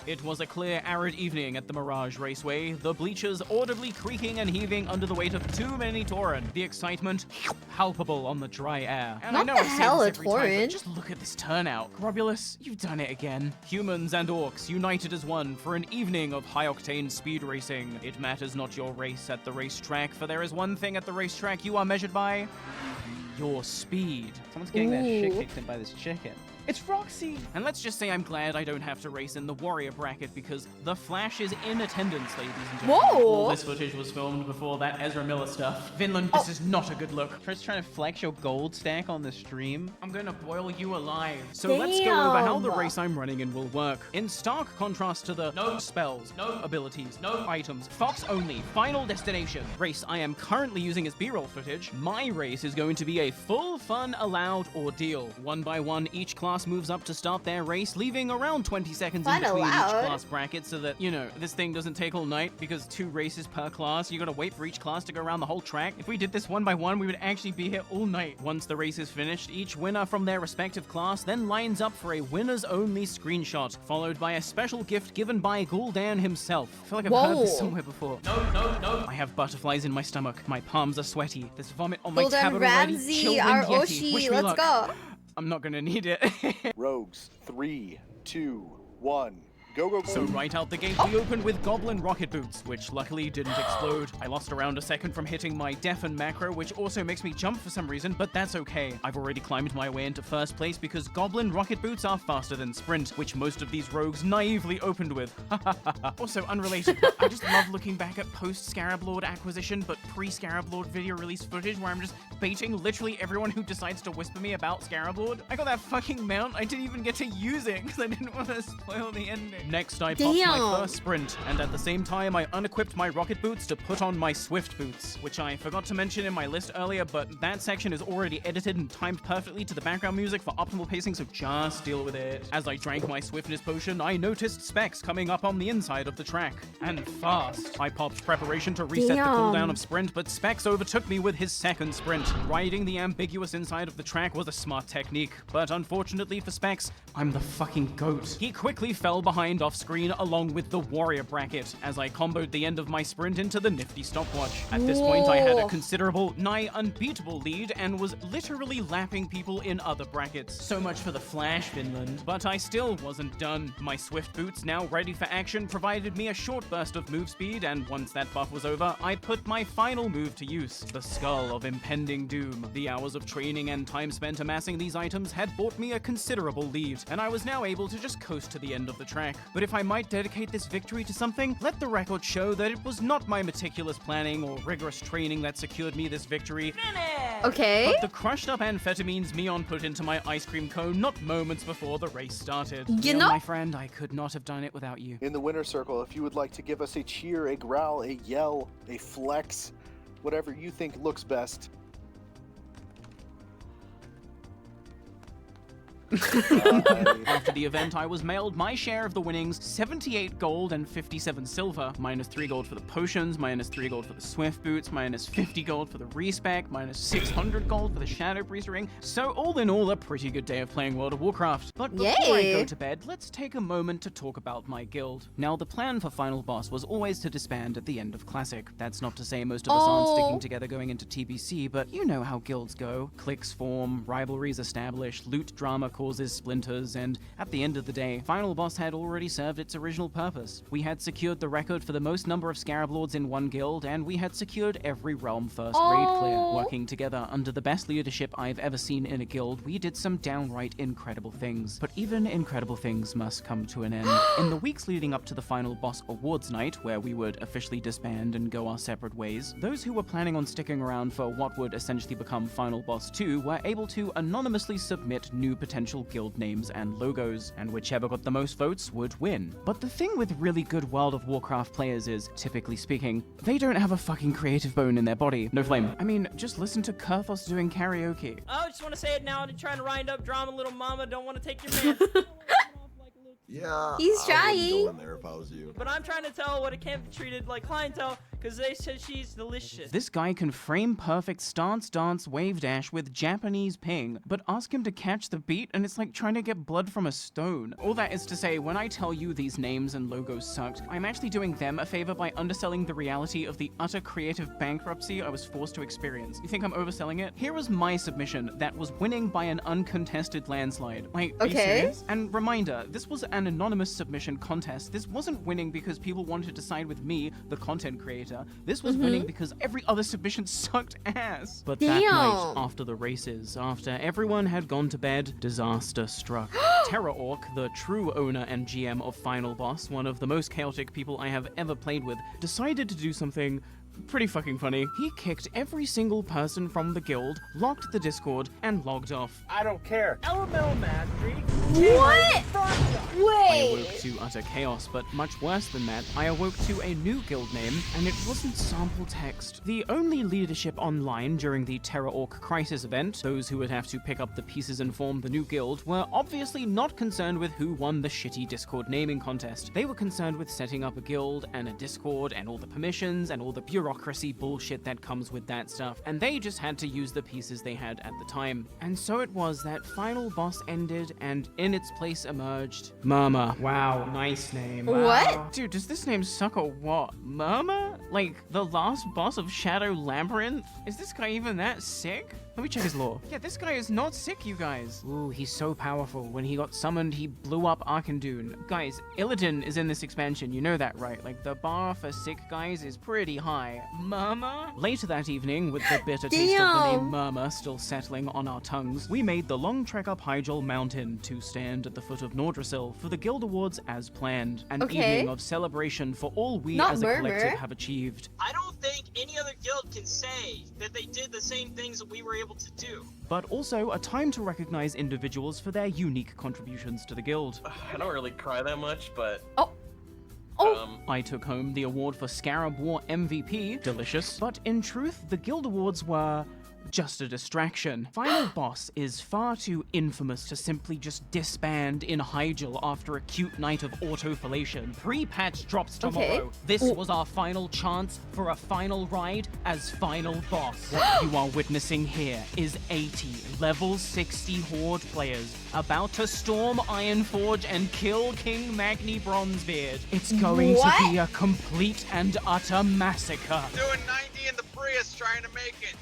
Speaker 2: It was a clear, arid evening at the Mirage Raceway, the bleachers audibly creaking and heaving under the weight of too many Tauren. The excitement palpable on the dry air. And I know I say this every time, but just look at this turnout. Grobulus, you've done it again. Humans and orcs united as one for an evening of high-octane speed racing. It matters not your race at the racetrack, for there is one thing at the racetrack you are measured by: your speed.
Speaker 17: Someone's getting their shit kicked in by this chicken.
Speaker 2: It's Roxy! And let's just say I'm glad I don't have to race in the warrior bracket because the Flash is in attendance, ladies and gentlemen.
Speaker 1: Whoa!
Speaker 2: All this footage was filmed before that Ezra Miller stuff. Vinland, this is not a good look.
Speaker 17: Just trying to flex your gold stack on the stream.
Speaker 2: I'm gonna boil you alive. So let's go over how the race I'm running in will work. In stark contrast to the no spells, no abilities, no items, Fox only, final destination race I am currently using as B-roll footage, my race is going to be a full fun allowed ordeal. One by one, each class moves up to start their race, leaving around 20 seconds in between each class bracket so that, you know, this thing doesn't take all night because 2 races per class. You gotta wait for each class to go around the whole track. If we did this one by one, we would actually be here all night. Once the race is finished, each winner from their respective class then lines up for a winners only screenshot, followed by a special gift given by Gul'dan himself. I feel like I've heard this somewhere before. No. I have butterflies in my stomach. My palms are sweaty. There's vomit on my tablet already.
Speaker 1: Ramsey, our Oshi, let's go.
Speaker 2: I'm not gonna need it.
Speaker 18: Rogues, 3, 2, 1. Go, go, go.
Speaker 2: So right out the gate, we opened with Goblin Rocket Boots, which luckily didn't explode. I lost around a second from hitting my Deafen macro, which also makes me jump for some reason, but that's okay. I've already climbed my way into first place because Goblin Rocket Boots are faster than Sprint, which most of these rogues naively opened with. Also unrelated, but I just love looking back at post-Scarab Lord acquisition, but pre-Scarab Lord video release footage where I'm just baiting literally everyone who decides to whisper me about Scarab Lord. I got that fucking mount, I didn't even get to use it because I didn't want to spoil the ending. Next, I popped my first sprint, and at the same time, I unequipped my rocket boots to put on my swift boots, which I forgot to mention in my list earlier, but that section is already edited and timed perfectly to the background music for optimal pacing, so just deal with it. As I drank my swiftness potion, I noticed specs coming up on the inside of the track, and fast. I popped preparation to reset the cooldown of sprint, but Specs overtook me with his second sprint. Riding the ambiguous inside of the track was a smart technique, but unfortunately for Specs, I'm the fucking goat. He quickly fell behind unwind off screen along with the warrior bracket as I comboed the end of my sprint into the nifty stopwatch. At this point, I had a considerable, nigh unbeatable lead and was literally lapping people in other brackets. So much for the Flash, Finland. But I still wasn't done. My swift boots, now ready for action, provided me a short burst of move speed, and once that buff was over, I put my final move to use, the Skull of Impending Doom. The hours of training and time spent amassing these items had bought me a considerable lead, and I was now able to just coast to the end of the track. But if I might dedicate this victory to something, let the record show that it was not my meticulous planning or rigorous training that secured me this victory.
Speaker 1: Okay.
Speaker 2: But the crushed up amphetamines Mion put into my ice cream cone not moments before the race started.
Speaker 1: You know,
Speaker 2: my friend, I could not have done it without you.
Speaker 18: In the winner circle, if you would like to give us a cheer, a growl, a yell, a flex, whatever you think looks best.
Speaker 2: After the event, I was mailed my share of the winnings, 78 gold and 57 silver, minus 3 gold for the potions, minus 3 gold for the swift boots, minus 50 gold for the respec, minus 600 gold for the shadow priest ring. So all in all, a pretty good day of playing World of Warcraft. But before I go to bed, let's take a moment to talk about my guild. Now, the plan for Final Boss was always to disband at the end of Classic. That's not to say most of us aren't sticking together going into TBC, but you know how guilds go. Cliques form, rivalries establish, loot drama causes splinters, and at the end of the day, Final Boss had already served its original purpose. We had secured the record for the most number of Scarab Lords in one guild, and we had secured every realm first raid clear. Working together under the best leadership I've ever seen in a guild, we did some downright incredible things. But even incredible things must come to an end. In the weeks leading up to the Final Boss Awards night, where we would officially disband and go our separate ways, those who were planning on sticking around for what would essentially become Final Boss 2 were able to anonymously submit new potential guild names and logos, and whichever got the most votes would win. But the thing with really good World of Warcraft players is, typically speaking, they don't have a fucking creative bone in their body. No flame. I mean, just listen to Kurthos doing karaoke.
Speaker 5: I just want to say it now and trying to wind up drama, little mama. Don't want to take your man.
Speaker 16: Yeah,
Speaker 1: he's trying.
Speaker 16: I wouldn't go in there if I was you.
Speaker 5: But I'm trying to tell what it can't be treated like clientele because they said she's delicious.
Speaker 2: This guy can frame perfect stance, dance, wave dash with Japanese ping, but ask him to catch the beat and it's like trying to get blood from a stone. All that is to say, when I tell you these names and logos sucked, I'm actually doing them a favor by underselling the reality of the utter creative bankruptcy I was forced to experience. You think I'm overselling it? Here was my submission that was winning by an uncontested landslide. Like, are you serious? And reminder, this was an anonymous submission contest. This wasn't winning because people wanted to side with me, the content creator. This was winning because every other submission sucked ass. But that night, after the races, after everyone had gone to bed, disaster struck. Terra Orc, the true owner and GM of Final Boss, one of the most chaotic people I have ever played with, decided to do something pretty fucking funny. He kicked every single person from the guild, locked the Discord, and logged off.
Speaker 5: I don't care. Elemental mastery.
Speaker 1: What?
Speaker 2: I awoke to utter chaos, but much worse than that, I awoke to a new guild name, and it wasn't sample text. The only leadership online during the Terra Orc Crisis event, those who would have to pick up the pieces and form the new guild, were obviously not concerned with who won the shitty Discord naming contest. They were concerned with setting up a guild and a Discord and all the permissions and all the bureaucracy bullshit that comes with that stuff, and they just had to use the pieces they had at the time. And so it was that Final Boss ended, and in its place emerged Murmur. Wow, nice name.
Speaker 1: What?
Speaker 2: Dude, does this name suck or what? Murmur? Like, the last boss of Shadow Labyrinth? Is this guy even that sick? Let me check his lore. Yeah, this guy is not sick, you guys. Ooh, he's so powerful. When he got summoned, he blew up Arkandun. Guys, Illidan is in this expansion, you know that, right? Like, the bar for sick guys is pretty high. Murmur? Later that evening, with the bitter taste of the name Murmur still settling on our tongues, we made the long trek up Hyjal Mountain to stand at the foot of Nordrassil for the Guild Awards as planned. An evening of celebration for all we as a collective have achieved.
Speaker 19: I don't think any other guild can say that they did the same things that we were able to do.
Speaker 2: But also a time to recognize individuals for their unique contributions to the guild.
Speaker 12: I don't really cry that much, but...
Speaker 2: I took home the award for Scarab War MVP, delicious. But in truth, the Guild Awards were just a distraction. Final Boss is far too infamous to simply just disband in Hyjal after a cute night of autofellation. Pre-patch drops tomorrow.
Speaker 1: Okay.
Speaker 2: This was our final chance for a final ride as Final Boss. What you are witnessing here is 80 level 60 Horde players about to storm Ironforge and kill King Magni Bronzebeard. It's going to be a complete and utter massacre.
Speaker 3: Doing 90 in the Prius trying to make it.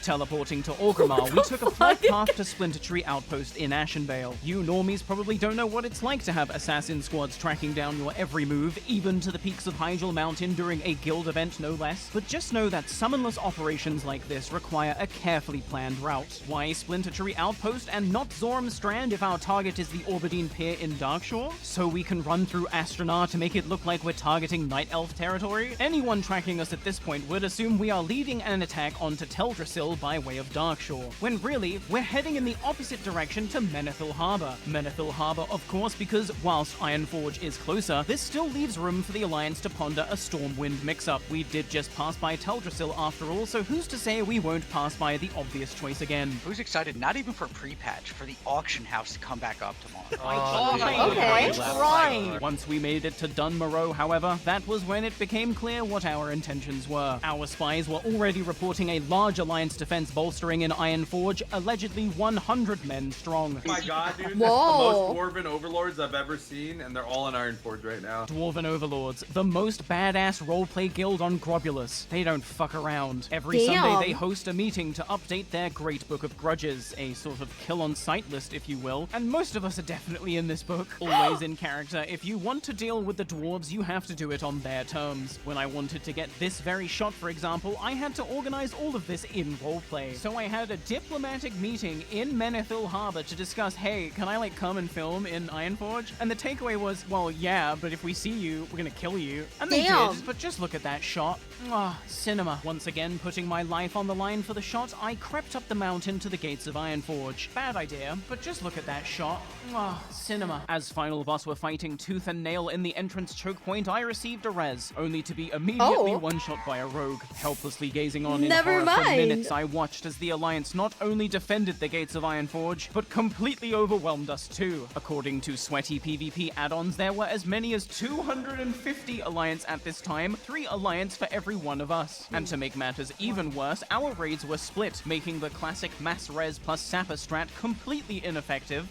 Speaker 2: Teleporting to Orgrimmar, we took a flight path to Splinter Tree Outpost in Ashenvale. You normies probably don't know what it's like to have assassin squads tracking down your every move, even to the peaks of Hyjal Mountain during a guild event no less. But just know that summonless operations like this require a carefully planned route. Why Splinter Tree Outpost and not Zorm Strand if our target is the Orbidine Pier in Darkshore? So we can run through Astronar to make it look like we're targeting Night Elf territory? Anyone tracking us at this point would assume we are leading an attack onto Teldrassil by way of Darkshore, when really, we're heading in the opposite direction to Menethil Harbor. Menethil Harbor, of course, because whilst Ironforge is closer, this still leaves room for the Alliance to ponder a Stormwind mix-up. We did just pass by Teldrassil after all, so who's to say we won't pass by the obvious choice again?
Speaker 3: Who's excited not even for pre-patch, for the auction house to come back up tomorrow?
Speaker 2: Right. Once we made it to Dunmoreau, however, that was when it became clear what our intentions were. Our spies were already reporting a large Alliance defense bolstering in Ironforge, allegedly 100 men strong.
Speaker 20: Oh my god, dude.
Speaker 1: Whoa.
Speaker 20: The most dwarven overlords I've ever seen, and they're all in Ironforge right now.
Speaker 2: Dwarven Overlords, the most badass roleplay guild on Grobulus. They don't fuck around. Every
Speaker 1: Damn.
Speaker 2: Sunday they host a meeting to update their Great Book of Grudges, a sort of kill-on-sight list, if you will. And most of us are definitely in this book, always in character. If you want to deal with the dwarves, you have to do it on their terms. When I wanted to get this very shot, for example, I had to organize all of this in roleplay. So I had a diplomatic meeting in Menethil Harbor to discuss, hey, can I come and film in Ironforge? And the takeaway was, well, yeah, but if we see you, we're gonna kill you. And they did, but just look at that shot. Ah, cinema. Once again, putting my life on the line for the shot, I crept up the mountain to the gates of Ironforge. Bad idea, but just look at that shot. Ah, cinema. As Final Boss were fighting tooth and nail in the entrance choke point, I received a res, only to be immediately one-shot by a rogue. Helplessly gazing on in horror for minutes, I watched as the Alliance not only defended the gates of Ironforge, but completely overwhelmed us too. According to sweaty PvP add-ons, there were as many as 250 Alliance at this time, 3 Alliance for every one of us. And to make matters even worse, our raids were split, making the classic mass res plus sapper strat completely ineffective.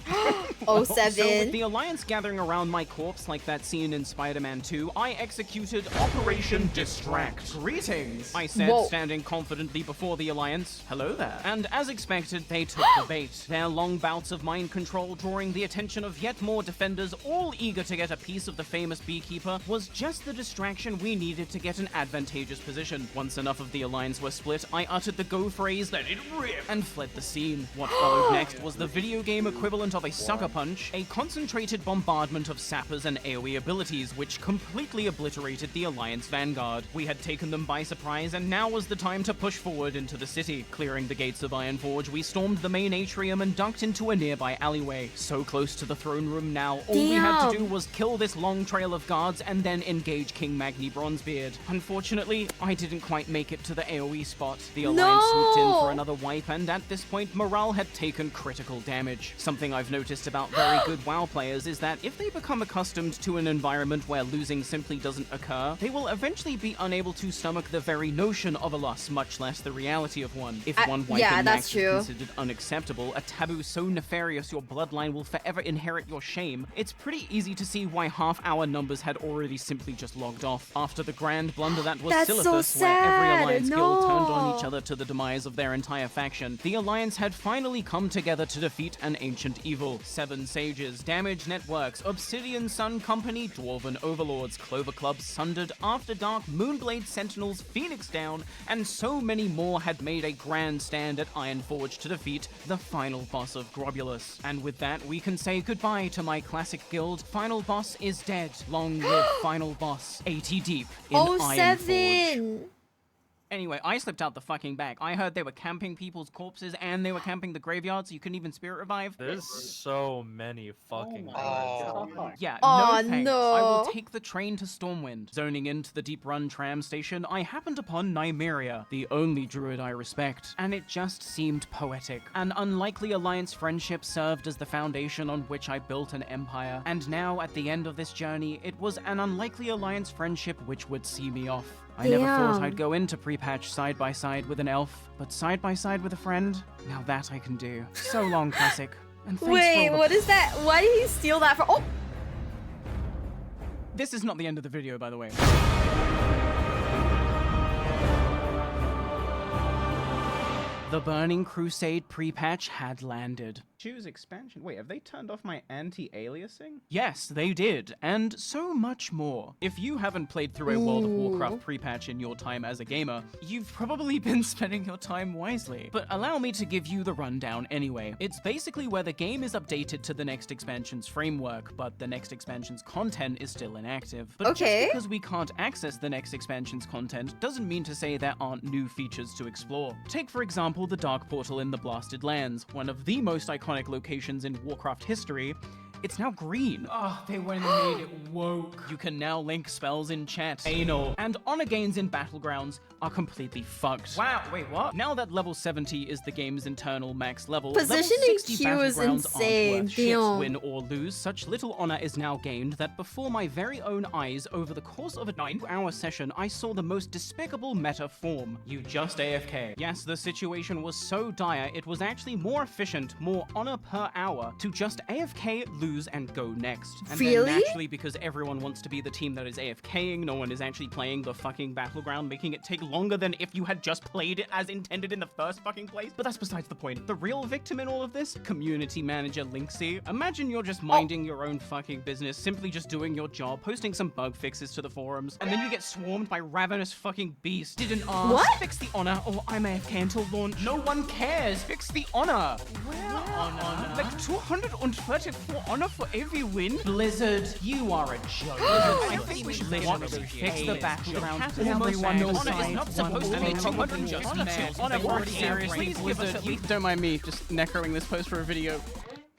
Speaker 1: Oh,
Speaker 2: So
Speaker 1: 7.
Speaker 2: with the Alliance gathering around my corpse like that scene in Spider-Man 2, I executed Operation Distract. Greetings, I said, standing confidently before the Alliance. Hello there. And as expected, they took the bait. Their long bouts of mind control drawing the attention of yet more defenders, all eager to get a piece of the famous Beekeeper, was just the distraction we needed to get an advantageous position. Once enough of the Alliance were split, I uttered the go phrase, "Let it rip," and fled the scene. What followed next was the video game equivalent of a sucker punch, a concentrated bombardment of sappers and AoE abilities, which completely obliterated the Alliance vanguard. We had taken them by surprise, and now was the time to push forward into the city. Clearing the gates of Ironforge, we stormed the main atrium and ducked into a nearby alleyway. So close to the throne room now, all we had to do was kill this long trail of guards and then engage King Magni Bronzebeard. Unfortunately, I didn't quite make it to the AoE spot. The Alliance swooped in for another wipe, and at this point, morale had taken critical damage. Something I've noticed about very good WoW players is that if they become accustomed to an environment where losing simply doesn't occur, they will eventually be unable to stomach the very notion of a loss, much less the reality of one. If one wipe in max is considered unacceptable, a taboo so nefarious your bloodline will forever inherit your shame, it's pretty easy to see why half our numbers had already simply just logged off. After the grand blunder that was Silithus, where every Alliance guild turned on each other to the demise of their entire faction, the Alliance had finally come together to defeat an ancient evil. 7 sages, damaged networks, Obsidian Sun Company, Dwarven Overlords, Clover Club, Sundered, After Dark, Moonblade Sentinels, Phoenix Down, and so many more had made a grand stand at Ironforge to defeat the final boss of Grobulus. And with that, we can say goodbye to my classic guild. Final Boss is dead. Long live Final Boss. 80 deep in Ironforge.
Speaker 1: 7.
Speaker 2: Anyway, I slipped out the fucking back. I heard they were camping people's corpses and they were camping the graveyard so you couldn't even spirit revive.
Speaker 21: There's so many fucking
Speaker 2: Yeah,
Speaker 1: Oh,
Speaker 2: no thanks.
Speaker 1: no.
Speaker 2: I will take the train to Stormwind. Zoning into the Deep Run tram station, I happened upon Nymeria, the only druid I respect, and it just seemed poetic. An unlikely alliance friendship served as the foundation on which I built an empire, and now at the end of this journey, it was an unlikely alliance friendship which would see me off. I never thought I'd go into prepatch side by side with an elf, but side by side with a friend? Now that I can do. So long, Classic. And thanks
Speaker 1: Wait,
Speaker 2: for all
Speaker 1: what is that? Why did he steal that from? Oh!
Speaker 2: This is not the end of the video, by the way. The Burning Crusade pre-patch had landed.
Speaker 17: Choose expansion. Wait, have they turned off my anti-aliasing?
Speaker 2: Yes, they did, and so much more. If you haven't played through a World of Warcraft pre-patch in your time as a gamer, you've probably been spending your time wisely. But allow me to give you the rundown anyway. It's basically where the game is updated to the next expansion's framework, but the next expansion's content is still inactive. But just because we can't access the next expansion's content doesn't mean to say there aren't new features to explore. Take, for example, the Dark Portal in the Blasted Lands, one of the most iconic locations in Warcraft history. It's now green. Oh, they went and made it woke. You can now link spells in chat. Anal. And honor gains in Battlegrounds are completely fucked. Wow, wait, what? Now that level 70 is the game's internal max level,
Speaker 1: Positioning
Speaker 2: level 60
Speaker 1: Q is
Speaker 2: Battlegrounds
Speaker 1: insane.
Speaker 2: aren't worth shit.
Speaker 1: Damn.
Speaker 2: Win or lose, such little honor is now gained that before my very own eyes, over the course of a 9-hour session, I saw the most despicable meta form. You just AFK. Yes, the situation was so dire, it was actually more efficient, more honor per hour, to just AFK, lose, and go next. And
Speaker 1: Really?
Speaker 2: then naturally, because everyone wants to be the team that is AFKing, no one is actually playing the fucking Battleground, making it take longer than if you had just played it as intended in the first fucking place. But that's besides the point. The real victim in all of this? Community manager Linksy. Imagine you're just minding your own fucking business, simply just doing your job, posting some bug fixes to the forums, and then you get swarmed by ravenous fucking beasts. Didn't ask.
Speaker 1: What?
Speaker 2: Fix the honor, or I'm AFK until launch. No one cares. Fix the honor. Where honor? Like 234 honor for every win? Blizzard, you are a joke. I think we should fix the Battleground. Everyone knows honor is not supposed to be 200 just honor. Seriously, Blizzard. Don't mind me just necroing this post for a video.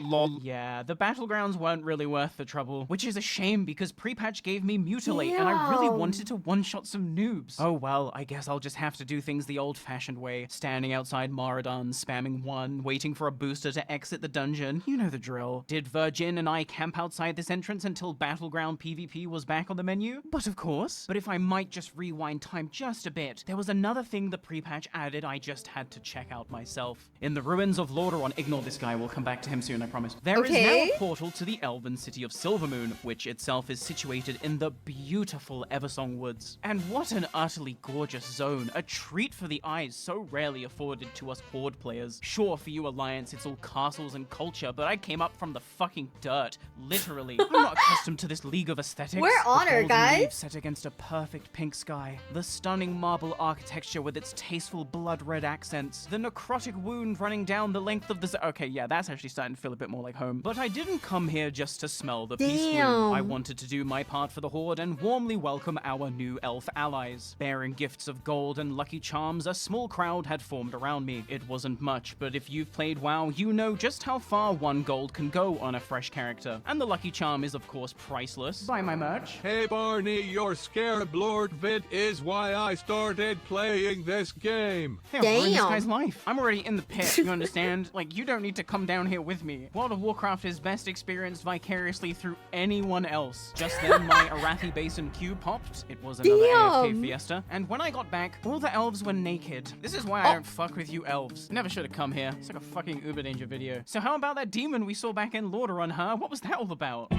Speaker 2: Lol. Yeah, the Battlegrounds weren't really worth the trouble, which is a shame because pre-patch gave me Mutilate and I really wanted to one-shot some noobs. Oh well, I guess I'll just have to do things the old-fashioned way, standing outside Maraudon, spamming 1, waiting for a booster to exit the dungeon. You know the drill. Did Virgin and I camp outside this entrance until Battleground PvP was back on the menu? But of course. But if I might just rewind time just a bit, there was another thing the pre-patch added I just had to check out myself. In the ruins of Lordaeron, ignore this guy, we'll come back to him soon, I promise. There is now a portal to the elven city of Silvermoon, which itself is situated in the beautiful Eversong Woods. And what an utterly gorgeous zone, a treat for the eyes so rarely afforded to us Horde players. Sure, for you Alliance, it's all castles and culture, but I came up from the fucking dirt, literally. I'm not accustomed to this league of aesthetics.
Speaker 1: We're honor, guys.
Speaker 2: Set against a perfect pink sky, the stunning marble architecture with its tasteful blood red accents, the necrotic wound running down the length of the okay, yeah, that's actually starting to feel a bit more like home. But I didn't come here just to smell the peace bloom. I wanted to do my part for the Horde and warmly welcome our new elf allies. Bearing gifts of gold and lucky charms, a small crowd had formed around me. It wasn't much, but if you've played WoW, you know just how far 1 gold can go on a fresh character. And the lucky charm is of course priceless. Buy my merch.
Speaker 11: Hey Barney, your Scarab Lord vid is why I started playing this game.
Speaker 2: Hey, I'm ruining this guy's life. I'm already in the pit, you understand? Like, you don't need to come down here with me. World of Warcraft is best experienced vicariously through anyone else. Just then, my Arathi Basin queue popped. It was another AFK fiesta. And when I got back, all the elves were naked. This is why I don't fuck with you elves. Never should have come here. It's like a fucking Uber Danger video. So how about that demon we saw back in Lordaeron, huh? What was that all about?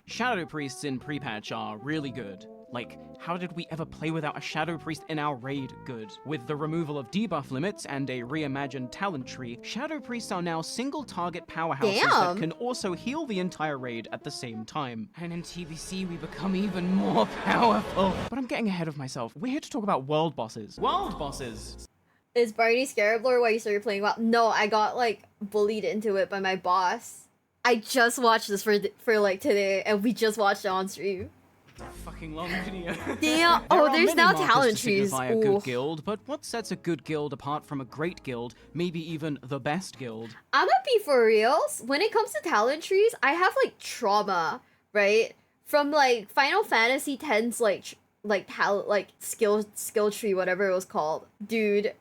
Speaker 2: Shadow Priests in pre-patch are really good. Like, how did we ever play without a Shadow Priest in our raid good? With the removal of debuff limits and a reimagined talent tree, Shadow Priests are now single-target powerhouses that can also heal the entire raid at the same time. And in TBC, we become even more powerful. But I'm getting ahead of myself. We're here to talk about world bosses. World bosses!
Speaker 1: Is Barny Scarab Lord why you started playing WoW? No, I got, like, bullied into it by my boss. I just watched this for like, today, and we just watched it on stream.
Speaker 2: fucking long video.
Speaker 1: Damn.
Speaker 2: There
Speaker 1: Oh,
Speaker 2: are
Speaker 1: there's
Speaker 2: many
Speaker 1: now
Speaker 2: markers
Speaker 1: talent
Speaker 2: to
Speaker 1: trees.
Speaker 2: signify a
Speaker 1: Ooh.
Speaker 2: good guild, but what sets a good guild apart from a great guild, maybe even the best guild?
Speaker 1: I'm gonna be for reals. When it comes to talent trees, I have like trauma, right? From like Final Fantasy X's skill tree, whatever it was called. Dude,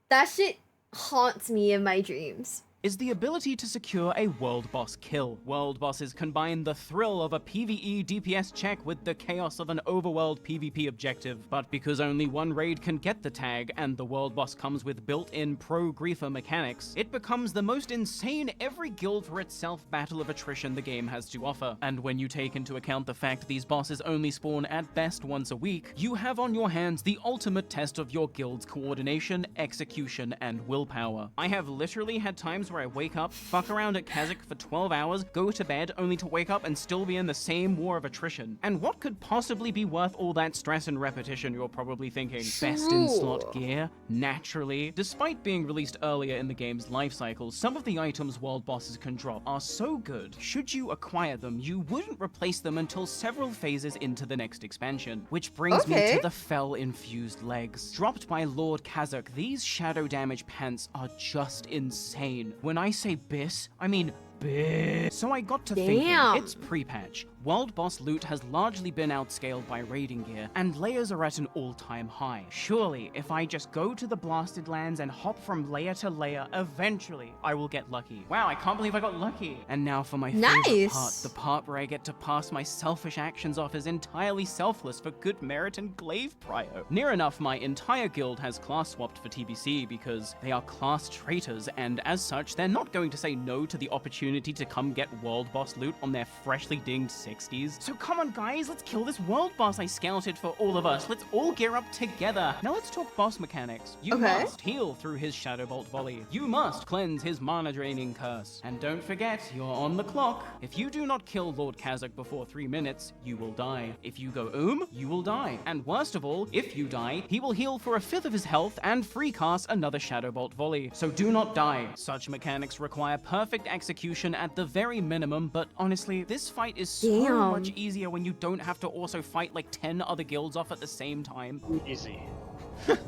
Speaker 1: that shit haunts me in my dreams.
Speaker 2: Is the ability to secure a world boss kill. World bosses combine the thrill of a PvE DPS check with the chaos of an overworld PvP objective. But because only one raid can get the tag, and the world boss comes with built-in pro-griefer mechanics, it becomes the most insane every guild for itself battle of attrition the game has to offer. And when you take into account the fact these bosses only spawn at best once a week, you have on your hands the ultimate test of your guild's coordination, execution, and willpower. I have literally had times where I wake up, fuck around at Kazakh for 12 hours, go to bed, only to wake up and still be in the same war of attrition. And what could possibly be worth all that stress and repetition, you're probably thinking? Best in slot gear? Naturally. Despite being released earlier in the game's life cycle, some of the items world bosses can drop are so good, should you acquire them, you wouldn't replace them until several phases into the next expansion. Which brings me to the Fel-infused legs. Dropped by Lord Kazakh, these shadow damage pants are just insane. When I say bis, I mean bis. So I got to thinking, it's prepatch. World boss loot has largely been outscaled by raiding gear, and layers are at an all-time high. Surely, if I just go to the blasted lands and hop from layer to layer, eventually I will get lucky. Wow, I can't believe I got lucky. And now for my favorite part, the part where I get to pass my selfish actions off as entirely selfless for good merit and glaive prio. Near enough, my entire guild has class swapped for TBC because they are class traitors, and as such, they're not going to say no to the opportunity to come get world boss loot on their freshly dinged 60s. So come on guys, let's kill this world boss I scouted for all of us. Let's all gear up together. Now let's talk boss mechanics. You must heal through his Shadow Bolt volley. You must cleanse his mana draining curse. And don't forget, you're on the clock. If you do not kill Lord Kazakh before 3 minutes, you will die. If you go you will die. And worst of all, if you die, he will heal for 1/5 of his health and free cast another Shadow Bolt volley. So do not die. Such mechanics require perfect execution at the very minimum, but honestly, this fight is so much easier when you don't have to also fight like 10 other guilds off at the same time.
Speaker 21: Easy.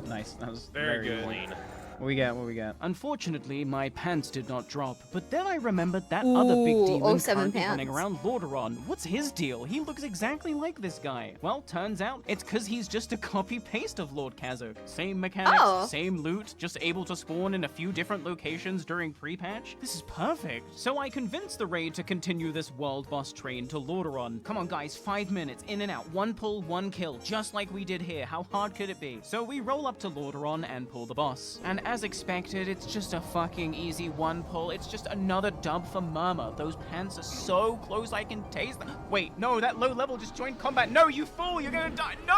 Speaker 2: Nice, that was
Speaker 21: Very good. Clean.
Speaker 2: What we got? Unfortunately, my pants did not drop, but then I remembered that other big demon currently running around Lordaeron. What's his deal? He looks exactly like this guy. Well, turns out it's because he's just a copy-paste of Lord Kazakh. Same mechanics, same loot, just able to spawn in a few different locations during pre-patch. This is perfect. So I convinced the raid to continue this world boss train to Lordaeron. Come on guys, 5 minutes, in and out, 1 pull, 1 kill, just like we did here. How hard could it be? So we roll up to Lordaeron and pull the boss. And as expected, it's just a fucking easy 1 pull. It's just another dub for Murmur. Those pants are so close I can taste them. Wait, no, that low level just joined combat. No, you fool, you're gonna die. No.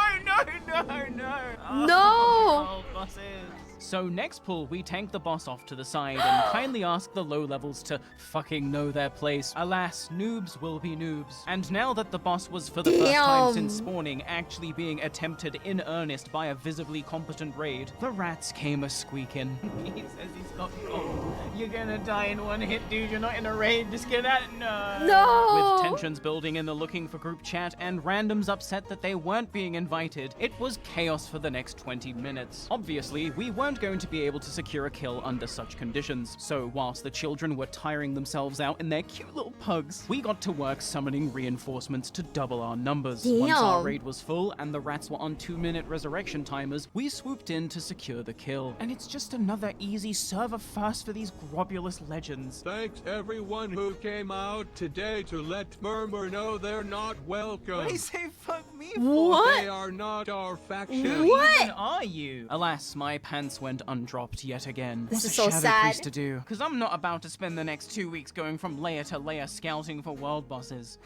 Speaker 2: Oh, bosses. So next pull, we tank the boss off to the side and kindly ask the low levels to fucking know their place. Alas, noobs will be noobs. And now that the boss was for the first time since spawning actually being attempted in earnest by a visibly competent raid, the rats came a-squeaking. He says he's got gold. You're gonna die in 1 hit, dude. You're not in a raid. Just get out. No. With tensions building in the looking for group chat and randoms upset that they weren't being invited, it was chaos for the next 20 minutes. Obviously, we weren't going to be able to secure a kill under such conditions, so whilst the children were tiring themselves out in their cute little pugs, we got to work summoning reinforcements to double our numbers. Once our raid was full and the rats were on 2-minute resurrection timers, we swooped in to secure the kill. And it's just another easy server first for these grobulous legends.
Speaker 11: Thanks everyone who came out today to let Murmur know they're not welcome.
Speaker 2: What do you say fuck me for?
Speaker 11: What? They are not our faction.
Speaker 2: What even are you? Alas, my pants went undropped yet again.
Speaker 1: This
Speaker 2: What's
Speaker 1: is so
Speaker 2: Shadow
Speaker 1: sad.
Speaker 2: Priest to do? Because I'm not about to spend the next 2 weeks going from layer to layer scouting for world bosses.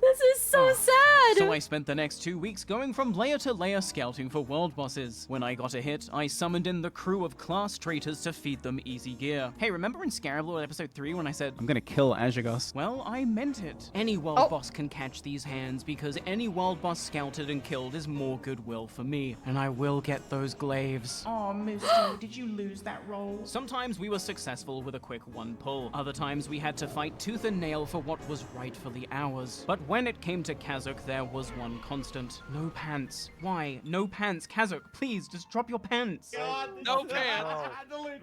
Speaker 1: This is so sad.
Speaker 2: So I spent the next 2 weeks going from layer to layer scouting for world bosses. When I got a hit, I summoned in the crew of class traitors to feed them easy gear. Hey, remember in Scarab Lord episode 3 when I said, I'm gonna kill Azhagos? Well, I meant it. Any world boss can catch these hands because any world boss scouted and killed is more goodwill for me. And I will get those glaives. Oh, Misty, did you lose that roll? Sometimes we were successful with a quick 1 pull. Other times we had to fight tooth and nail for what was rightfully ours. But when it came to Kazakh, there was was one constant. No pants. Why? No pants. Kazuk, please, just drop your pants.
Speaker 5: God,
Speaker 19: No pants.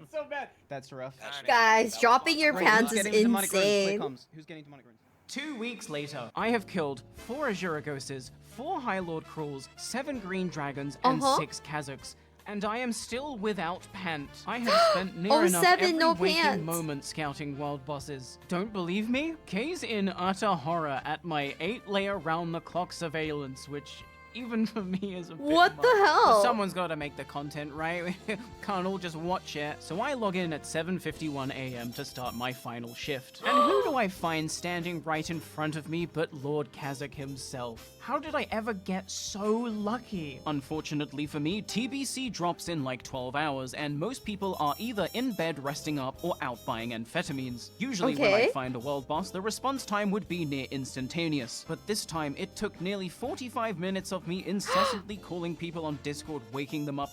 Speaker 5: It's so bad.
Speaker 2: That's rough.
Speaker 1: Guys, dropping your
Speaker 2: Great,
Speaker 1: pants
Speaker 2: who's
Speaker 1: is
Speaker 2: getting demonic runes? Here
Speaker 1: insane.
Speaker 2: comes. Who's getting demonic runes? 2 weeks later, I have killed 4 Azuragoses, 4 High Lord Krulls, 7 Green Dragons, and 6 Kazuks. And I am still without pants. I have spent near enough every waking moment scouting world bosses. Don't believe me? Kay's in utter horror at my 8-layer round-the-clock surveillance, which even for me is a bit
Speaker 1: What the
Speaker 2: much.
Speaker 1: hell?
Speaker 2: But someone's got to make the content, right? Can't all just watch it. So I log in at 7:51 a.m. to start my final shift. And who do I find standing right in front of me but Lord Kazak himself? How did I ever get so lucky? Unfortunately for me, TBC drops in like 12 hours, and most people are either in bed resting up or out buying amphetamines. Usually when I find a world boss, the response time would be near instantaneous. But this time, it took nearly 45 minutes of me incessantly calling people on Discord, waking them up.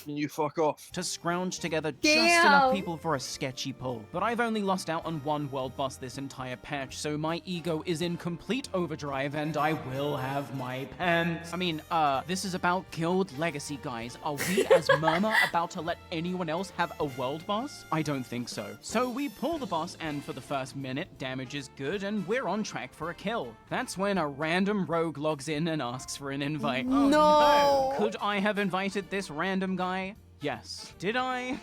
Speaker 18: You fuck off.
Speaker 2: To scrounge together just enough people for a sketchy pull. But I've only lost out on 1 world boss this entire patch, so my ego is in complete overdrive and I will have my pants. I mean, this is about guild legacy, guys. Are we as Murmur about to let anyone else have a world boss? I don't think so. So we pull the boss, and for the first minute, damage is good and we're on track for a kill. That's when a random rogue logs in and asks for an invite. Oh no! Could I have invited this random guy? Yes. Did I?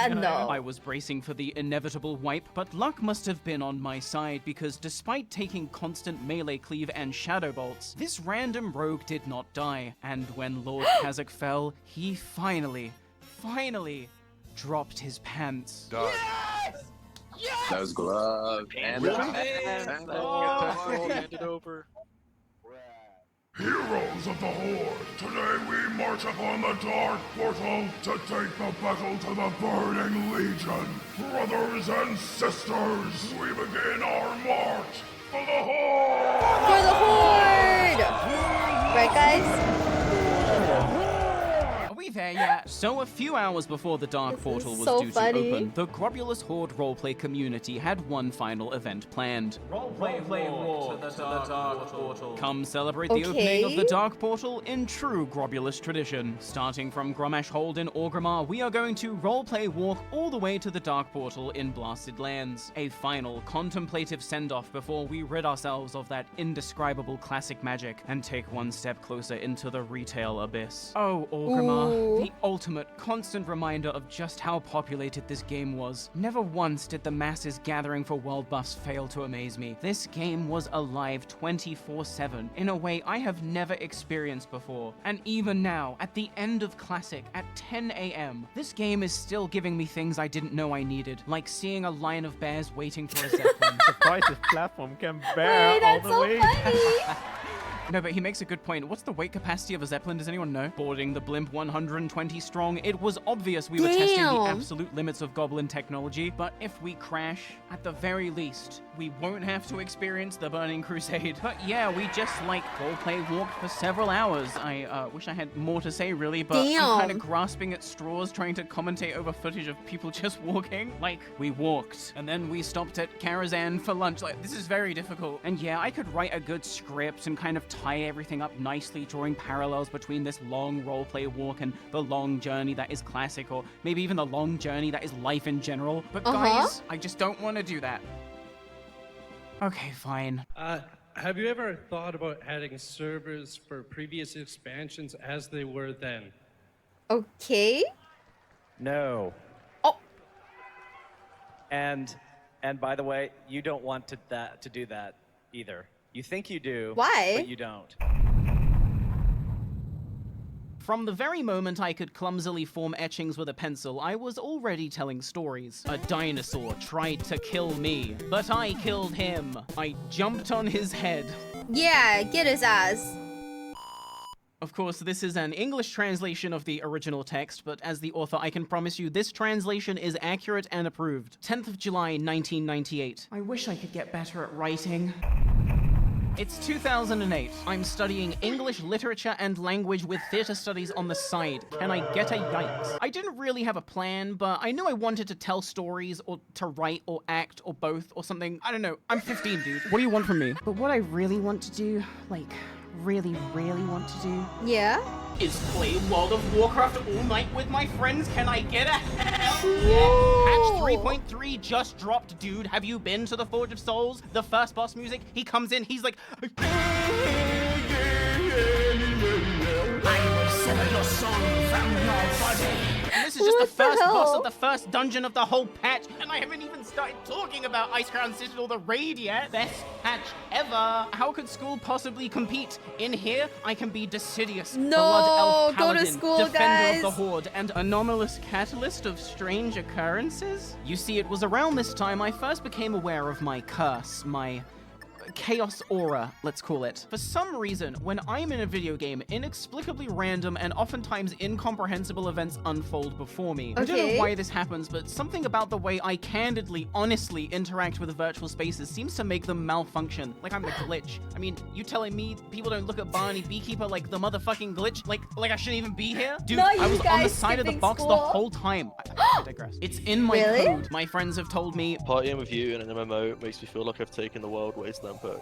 Speaker 1: No.
Speaker 2: I was bracing for the inevitable wipe, but luck must have been on my side because despite taking constant melee cleave and shadow bolts, this random rogue did not die. And when Lord Kazak fell, he finally dropped his pants.
Speaker 16: Yes! Yes! Those gloves and hand it over.
Speaker 7: Heroes of the Horde, today we march upon the Dark Portal to take the battle to the Burning Legion. Brothers and sisters, we begin our march for the Horde!
Speaker 1: For the Horde! Right, guys?
Speaker 2: Are we there yet? So a few hours before the Dark Portal was due to open, the Grobulous Horde roleplay community had one final event planned.
Speaker 17: Roleplay war to the Dark Portal.
Speaker 2: Come celebrate the opening of the Dark Portal in true Grobulous tradition. Starting from Gromash Hold in Orgrimmar, we are going to roleplay walk all the way to the Dark Portal in Blasted Lands. A final contemplative send-off before we rid ourselves of that indescribable classic magic and take one step closer into the retail abyss. Oh, Orgrimmar. The ultimate, constant reminder of just how populated this game was. Never once did the masses gathering for world buffs fail to amaze me. This game was alive 24/7 in a way I have never experienced before. And even now, at the end of Classic, at 10 a.m., this game is still giving me things I didn't know I needed, like seeing a line of bears waiting for a Zeppelin.
Speaker 21: Surprised this platform can bear all the weight.
Speaker 2: No, but he makes a good point. What's the weight capacity of a Zeppelin? Does anyone know? Boarding the blimp 120 strong, it was obvious we were testing the absolute limits of Goblin technology, but if we crash, at the very least, we won't have to experience the Burning Crusade. But yeah, we just, roleplay walked for several hours. I wish I had more to say, really, but I'm kind of grasping at straws trying to commentate over footage of people just walking. We walked, and then we stopped at Karazhan for lunch. This is very difficult. And yeah, I could write a good script and kind of tie everything up nicely, drawing parallels between this long roleplay walk and the long journey that is Classic, or maybe even the long journey that is life in general. But guys, I just don't want to do that. Okay, fine.
Speaker 4: Have you ever thought about adding servers for previous expansions as they were then?
Speaker 1: Okay.
Speaker 22: No.
Speaker 1: Oh.
Speaker 22: And by the way, you don't want to do that either. You think you do,
Speaker 1: Why?
Speaker 22: But you don't.
Speaker 2: From the very moment I could clumsily form etchings with a pencil, I was already telling stories. A dinosaur tried to kill me, but I killed him. I jumped on his head.
Speaker 1: Yeah, get his ass.
Speaker 2: Of course, this is an English translation of the original text, but as the author, I can promise you this translation is accurate and approved. 10th of July, 1998. I wish I could get better at writing. It's 2008. I'm studying English literature and language with theater studies on the side. Can I get a yikes? I didn't really have a plan, but I knew I wanted to tell stories or to write or act or both or something. I don't know. I'm 15, dude. What do you want from me? But what I really want to do, like, really want to do,
Speaker 1: yeah,
Speaker 2: is play World of Warcraft all night with my friends. Can I get a hell yeah? Patch 3.3 just dropped, dude. Have you been to the Forge of Souls? The first boss music, he comes in, he's like, I will sever your soul from your body. And this is just the first boss of the first dungeon of the whole patch, and I haven't even started talking about Icecrown Citadel, the raid yet. Best patch ever. How could school possibly compete? In here, I can be Decidius,
Speaker 1: No,
Speaker 2: the Blood Elf
Speaker 1: go to
Speaker 2: Paladin,
Speaker 1: school,
Speaker 2: Defender
Speaker 1: guys.
Speaker 2: of the Horde, and Anomalous Catalyst of Strange Occurrences? You see, it was around this time I first became aware of my curse, my chaos aura, let's call it. For some reason, when I'm in a video game, inexplicably random and oftentimes incomprehensible events unfold before me. I don't know why this happens, but something about the way I candidly, honestly interact with virtual spaces seems to make them malfunction. Like I'm the glitch. I mean, you telling me people don't look at Barny Beekeeper like the motherfucking glitch? Like I shouldn't even be here? Dude, I was on the side of the box the whole time. I digress. It's in my code. My friends have told me,
Speaker 6: partying with you in an MMO makes me feel like I've taken the Wild Wasteland perk.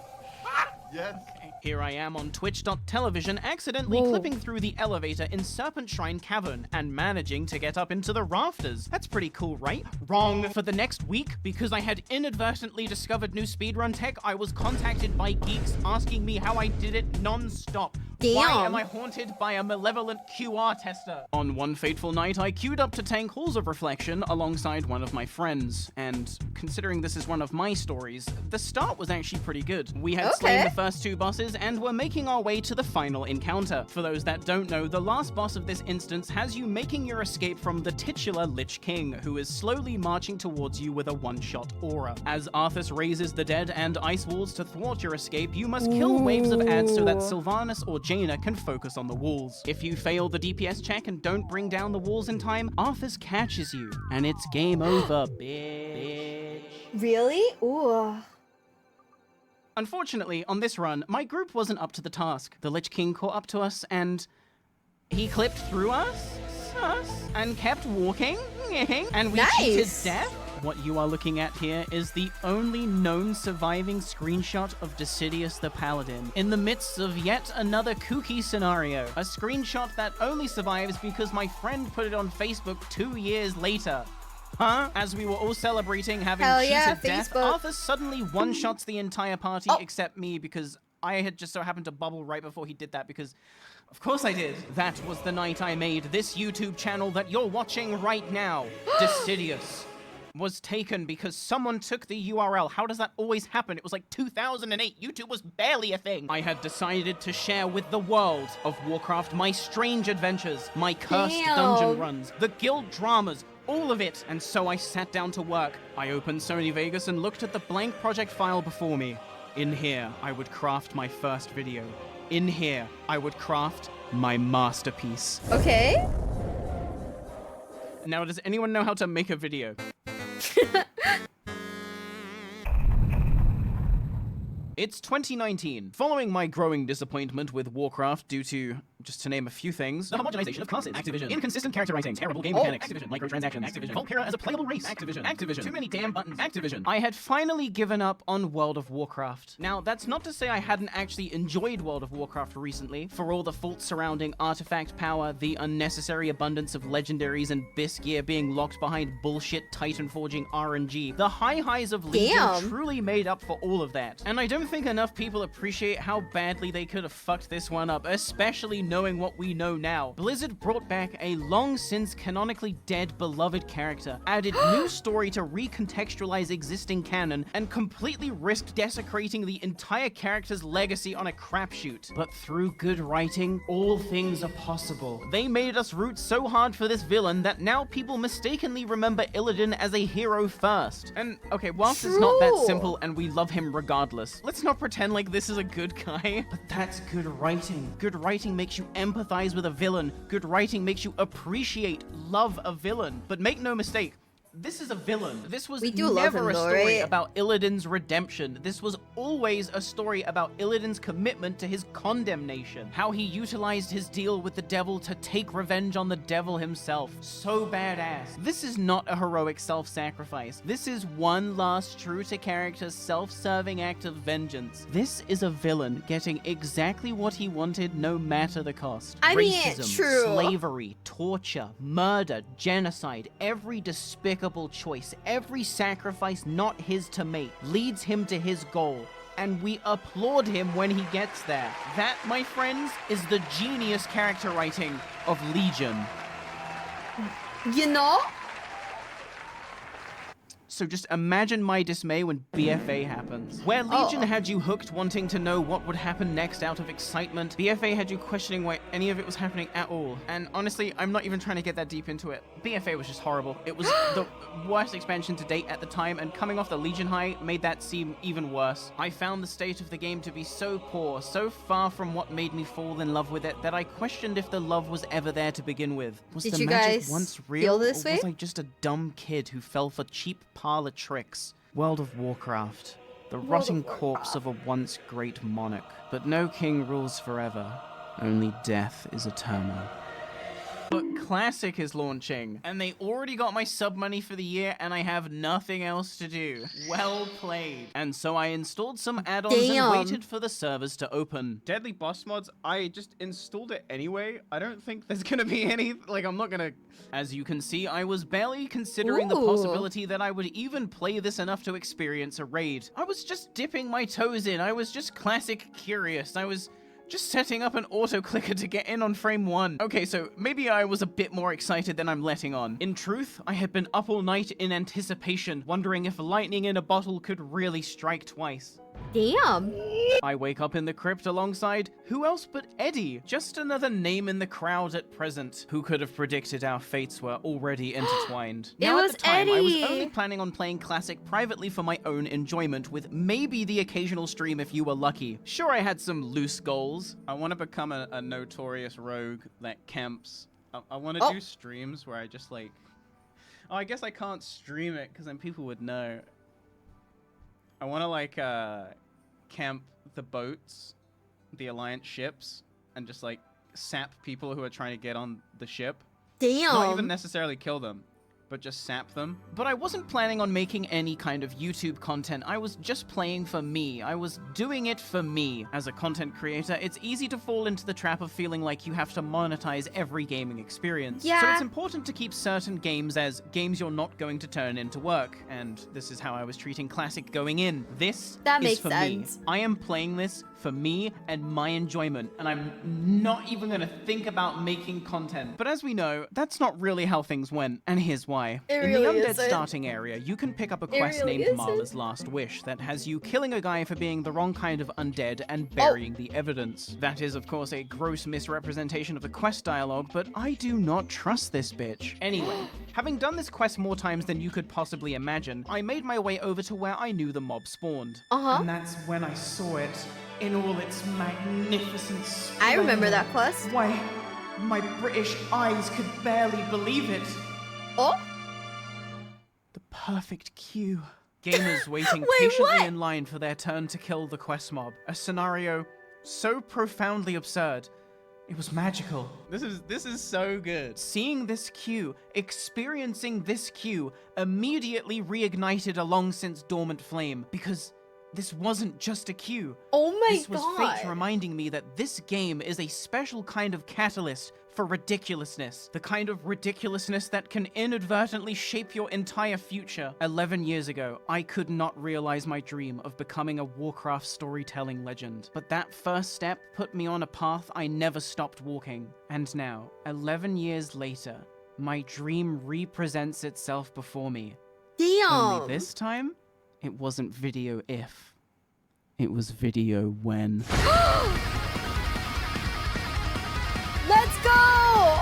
Speaker 2: Yes. Here I am on Twitch.television, accidentally clipping through the elevator in Serpent Shrine Cavern and managing to get up into the rafters. That's pretty cool, right? Wrong. For the next week, because I had inadvertently discovered new speedrun tech, I was contacted by geeks asking me how I did it non-stop.
Speaker 1: Damn.
Speaker 2: Why am I haunted by a malevolent QR tester? On one fateful night, I queued up to tank Halls of Reflection alongside one of my friends. And considering this is one of my stories, the start was actually pretty good. We had slain the first two bosses and were making our way to the final encounter. For those that don't know, the last boss of this instance has you making your escape from the titular Lich King, who is slowly marching towards you with a one-shot aura. As Arthas raises the dead and ice walls to thwart your escape, you must kill waves of ads so that Sylvanas or Jaina can focus on the walls. If you fail the DPS check and don't bring down the walls in time, Arthas catches you, and it's game over, bitch.
Speaker 1: Really? Ooh.
Speaker 2: Unfortunately, on this run, my group wasn't up to the task. The Lich King caught up to us, and he clipped through us, and kept walking, and we cheated death. What you are looking at here is the only known surviving screenshot of Decidius the Paladin in the midst of yet another kooky scenario. A screenshot that only survives because my friend put it on Facebook 2 years later. Huh? As we were all celebrating having cheated death, Arthur suddenly one-shots the entire party except me because I had just so happened to bubble right before he did that because of course I did. That was the night I made this YouTube channel that you're watching right now. Decidius was taken because someone took the URL. How does that always happen? It was like 2008. YouTube was barely a thing. I had decided to share with the world of Warcraft my strange adventures, my cursed dungeon runs, the guild dramas, all of it. And so I sat down to work. I opened Sony Vegas and looked at the blank project file before me. In here, I would craft my first video. In here, I would craft my masterpiece.
Speaker 1: Okay.
Speaker 2: Now, does anyone know how to make a video? It's 2019. Following my growing disappointment with Warcraft due to, just to name a few things, the homogenization of classes, Activision, inconsistent character writing, terrible game mechanics, Activision, microtransactions, Activision, Volpera as a playable race, Activision, too many damn buttons, Activision. I had finally given up on World of Warcraft. Now, that's not to say I hadn't actually enjoyed World of Warcraft recently, for all the faults surrounding artifact power, the unnecessary abundance of legendaries and bis gear being locked behind bullshit Titan forging RNG. The high highs of Legion truly made up for all of that. And I don't think enough people appreciate how badly they could have fucked this one up, especially knowing what we know now. Blizzard brought back a long since canonically dead beloved character, added new story to recontextualize existing canon, and completely risked desecrating the entire character's legacy on a crapshoot. But through good writing, all things are possible. They made us root so hard for this villain that now people mistakenly remember Illidan as a hero first. And okay, whilst it's not that simple and we love him regardless, let's not pretend like this is a good guy. But that's good writing. Good writing makes you empathize with a villain. Good writing makes you appreciate, love a villain. But make no mistake, This is a villain. This was
Speaker 1: We do love
Speaker 2: never
Speaker 1: him,
Speaker 2: a
Speaker 1: though,
Speaker 2: story
Speaker 1: right?
Speaker 2: about Illidan's redemption. This was always a story about Illidan's commitment to his condemnation. How he utilized his deal with the devil to take revenge on the devil himself. So badass. This is not a heroic self-sacrifice. This is one last true-to-character self-serving act of vengeance. This is a villain getting exactly what he wanted no matter the cost.
Speaker 1: I mean,
Speaker 2: Racism,
Speaker 1: true.
Speaker 2: slavery, torture, murder, genocide, every despicable choice, every sacrifice not his to make, leads him to his goal. And we applaud him when he gets there. That, my friends, is the genius character writing of Legion.
Speaker 1: You know?
Speaker 2: So just imagine my dismay when BFA happens. Where Legion had you hooked wanting to know what would happen next out of excitement, BFA had you questioning why any of it was happening at all. And honestly, I'm not even trying to get that deep into it. BFA was just horrible. It was the worst expansion to date at the time, and coming off the Legion high made that seem even worse. I found the state of the game to be so poor, so far from what made me fall in love with it, that I questioned if the love was ever there to begin with. Was
Speaker 1: Did
Speaker 2: the
Speaker 1: you
Speaker 2: magic
Speaker 1: guys
Speaker 2: once
Speaker 1: feel
Speaker 2: real,
Speaker 1: this
Speaker 2: or was
Speaker 1: way?
Speaker 2: I just a dumb kid who fell for cheap parlor tricks? World of Warcraft, the rotting corpse of a once great monarch. But no king rules forever, only death is eternal. But Classic is launching, and they already got my sub money for the year, and I have nothing else to do. Well played. And so I installed some add-ons and waited for the servers to open.
Speaker 17: Deadly Boss Mods, I just installed it anyway. I don't think there's gonna be any, like, I'm not gonna...
Speaker 2: As you can see, I was barely considering the possibility that I would even play this enough to experience a raid. I was just dipping my toes in. I was just Classic curious. I was just setting up an auto-clicker to get in on frame 1. Okay, so maybe I was a bit more excited than I'm letting on. In truth, I had been up all night in anticipation, wondering if lightning in a bottle could really strike twice.
Speaker 1: Damn.
Speaker 2: I wake up in the crypt alongside who else but Eddie? Just another name in the crowd at present. Who could have predicted our fates were already intertwined?
Speaker 1: It
Speaker 2: Now,
Speaker 1: was
Speaker 2: at the time, I was
Speaker 1: Eddie.
Speaker 2: only planning on playing Classic privately for my own enjoyment, with maybe the occasional stream if you were lucky. Sure, I had some loose goals.
Speaker 17: I want to become a notorious rogue that camps. I want to do streams where I just like... Oh, I guess I can't stream it because then people would know. I want to like camp the boats, the Alliance ships, and just like sap people who are trying to get on the ship.
Speaker 1: Damn.
Speaker 17: Not even necessarily kill them, but just sap them.
Speaker 2: But I wasn't planning on making any kind of YouTube content. I was just playing for me. I was doing it for me. As a content creator, it's easy to fall into the trap of feeling like you have to monetize every gaming experience.
Speaker 1: Yeah.
Speaker 2: So it's important to keep certain games as games you're not going to turn into work. And this is how I was treating Classic going in. This
Speaker 1: That
Speaker 2: is
Speaker 1: makes
Speaker 2: for
Speaker 1: sense.
Speaker 2: me. I am playing this for me and my enjoyment, and I'm not even gonna think about making content. But as we know, that's not really how things went, and here's why.
Speaker 1: It
Speaker 2: In
Speaker 1: really
Speaker 2: the Undead
Speaker 1: isn't.
Speaker 2: starting area, you can pick up a quest
Speaker 1: really
Speaker 2: named
Speaker 1: isn't.
Speaker 2: Marla's Last Wish that has you killing a guy for being the wrong kind of undead and burying the evidence. That is, of course, a gross misrepresentation of the quest dialogue, but I do not trust this bitch. Anyway, having done this quest more times than you could possibly imagine, I made my way over to where I knew the mob spawned.
Speaker 1: Uh-huh.
Speaker 2: And that's when I saw it in all its magnificent splendor.
Speaker 1: I remember that quest.
Speaker 2: Why, my British eyes could barely believe it.
Speaker 1: Oh?
Speaker 2: The perfect queue. Gamers waiting
Speaker 1: Wait,
Speaker 2: patiently
Speaker 1: what?
Speaker 2: in line for their turn to kill the quest mob. A scenario so profoundly absurd, it was magical.
Speaker 17: This is so good.
Speaker 2: Seeing this queue, experiencing this queue, immediately reignited a long since dormant flame, because this wasn't just a queue.
Speaker 1: Oh my
Speaker 2: This was
Speaker 1: god.
Speaker 2: fate reminding me that this game is a special kind of catalyst for ridiculousness. The kind of ridiculousness that can inadvertently shape your entire future. 11 years ago, I could not realize my dream of becoming a Warcraft storytelling legend. But that first step put me on a path I never stopped walking. And now, 11 years later, my dream represents itself before me.
Speaker 1: Damn.
Speaker 2: Only this time, it wasn't video if. It was video when.
Speaker 1: Let's go!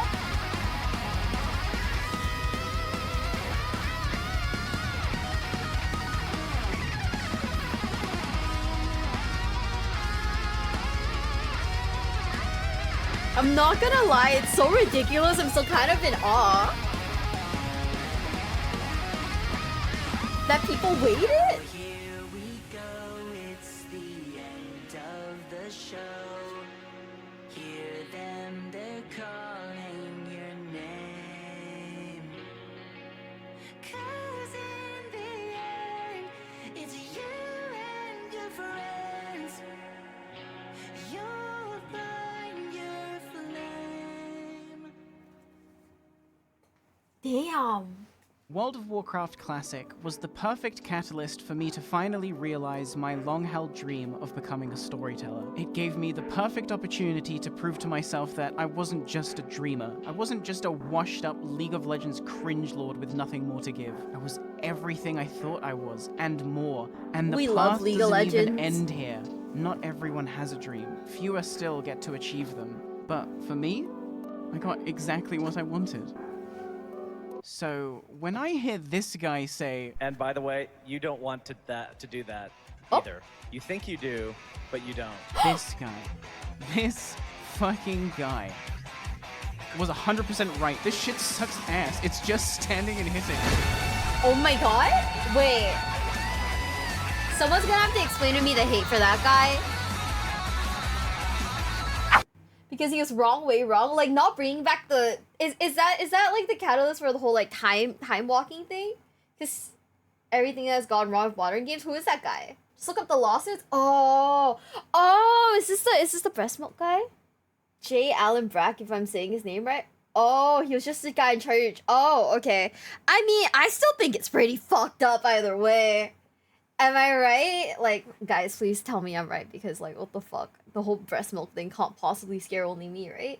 Speaker 1: I'm not gonna lie, it's so ridiculous. I'm still kind of in awe. that people waited?
Speaker 8: Here we go, it's the end of the show. Hear them, they're calling your name. 'Cause in the end, it's you and your friends. You'll find your flame.
Speaker 1: Damn.
Speaker 2: World of Warcraft Classic was the perfect catalyst for me to finally realize my long-held dream of becoming a storyteller. It gave me the perfect opportunity to prove to myself that I wasn't just a dreamer. I wasn't just a washed-up League of Legends cringe-lord with nothing more to give. I was everything I thought I was, and more. And the
Speaker 1: We
Speaker 2: path
Speaker 1: love League of
Speaker 2: doesn't even
Speaker 1: Legends.
Speaker 2: end here. Not everyone has a dream. Fewer still get to achieve them. But for me, I got exactly what I wanted. So, when I hear this guy say...
Speaker 22: And by the way, you don't want to do that
Speaker 1: Oh.
Speaker 22: either. You think you do, but you don't.
Speaker 2: This guy. This fucking guy. Was 100% right. This shit sucks ass. It's just standing and hitting.
Speaker 1: Oh my god? Wait. Someone's gonna have to explain to me the hate for that guy. Because he was wrong, like not bringing back the is that like the catalyst for the whole like time walking thing? Because everything that has gone wrong with modern games. Who is that guy? Just look up the lawsuits. Oh, is this the breast milk guy? J. Allen Brack, if I'm saying his name right. Oh, he was just the guy in charge. Oh, okay. I mean, I still think it's pretty fucked up either way. Am I right? Like, guys, please tell me I'm right because, like, what the fuck? The whole breast milk thing can't possibly scare only me, right?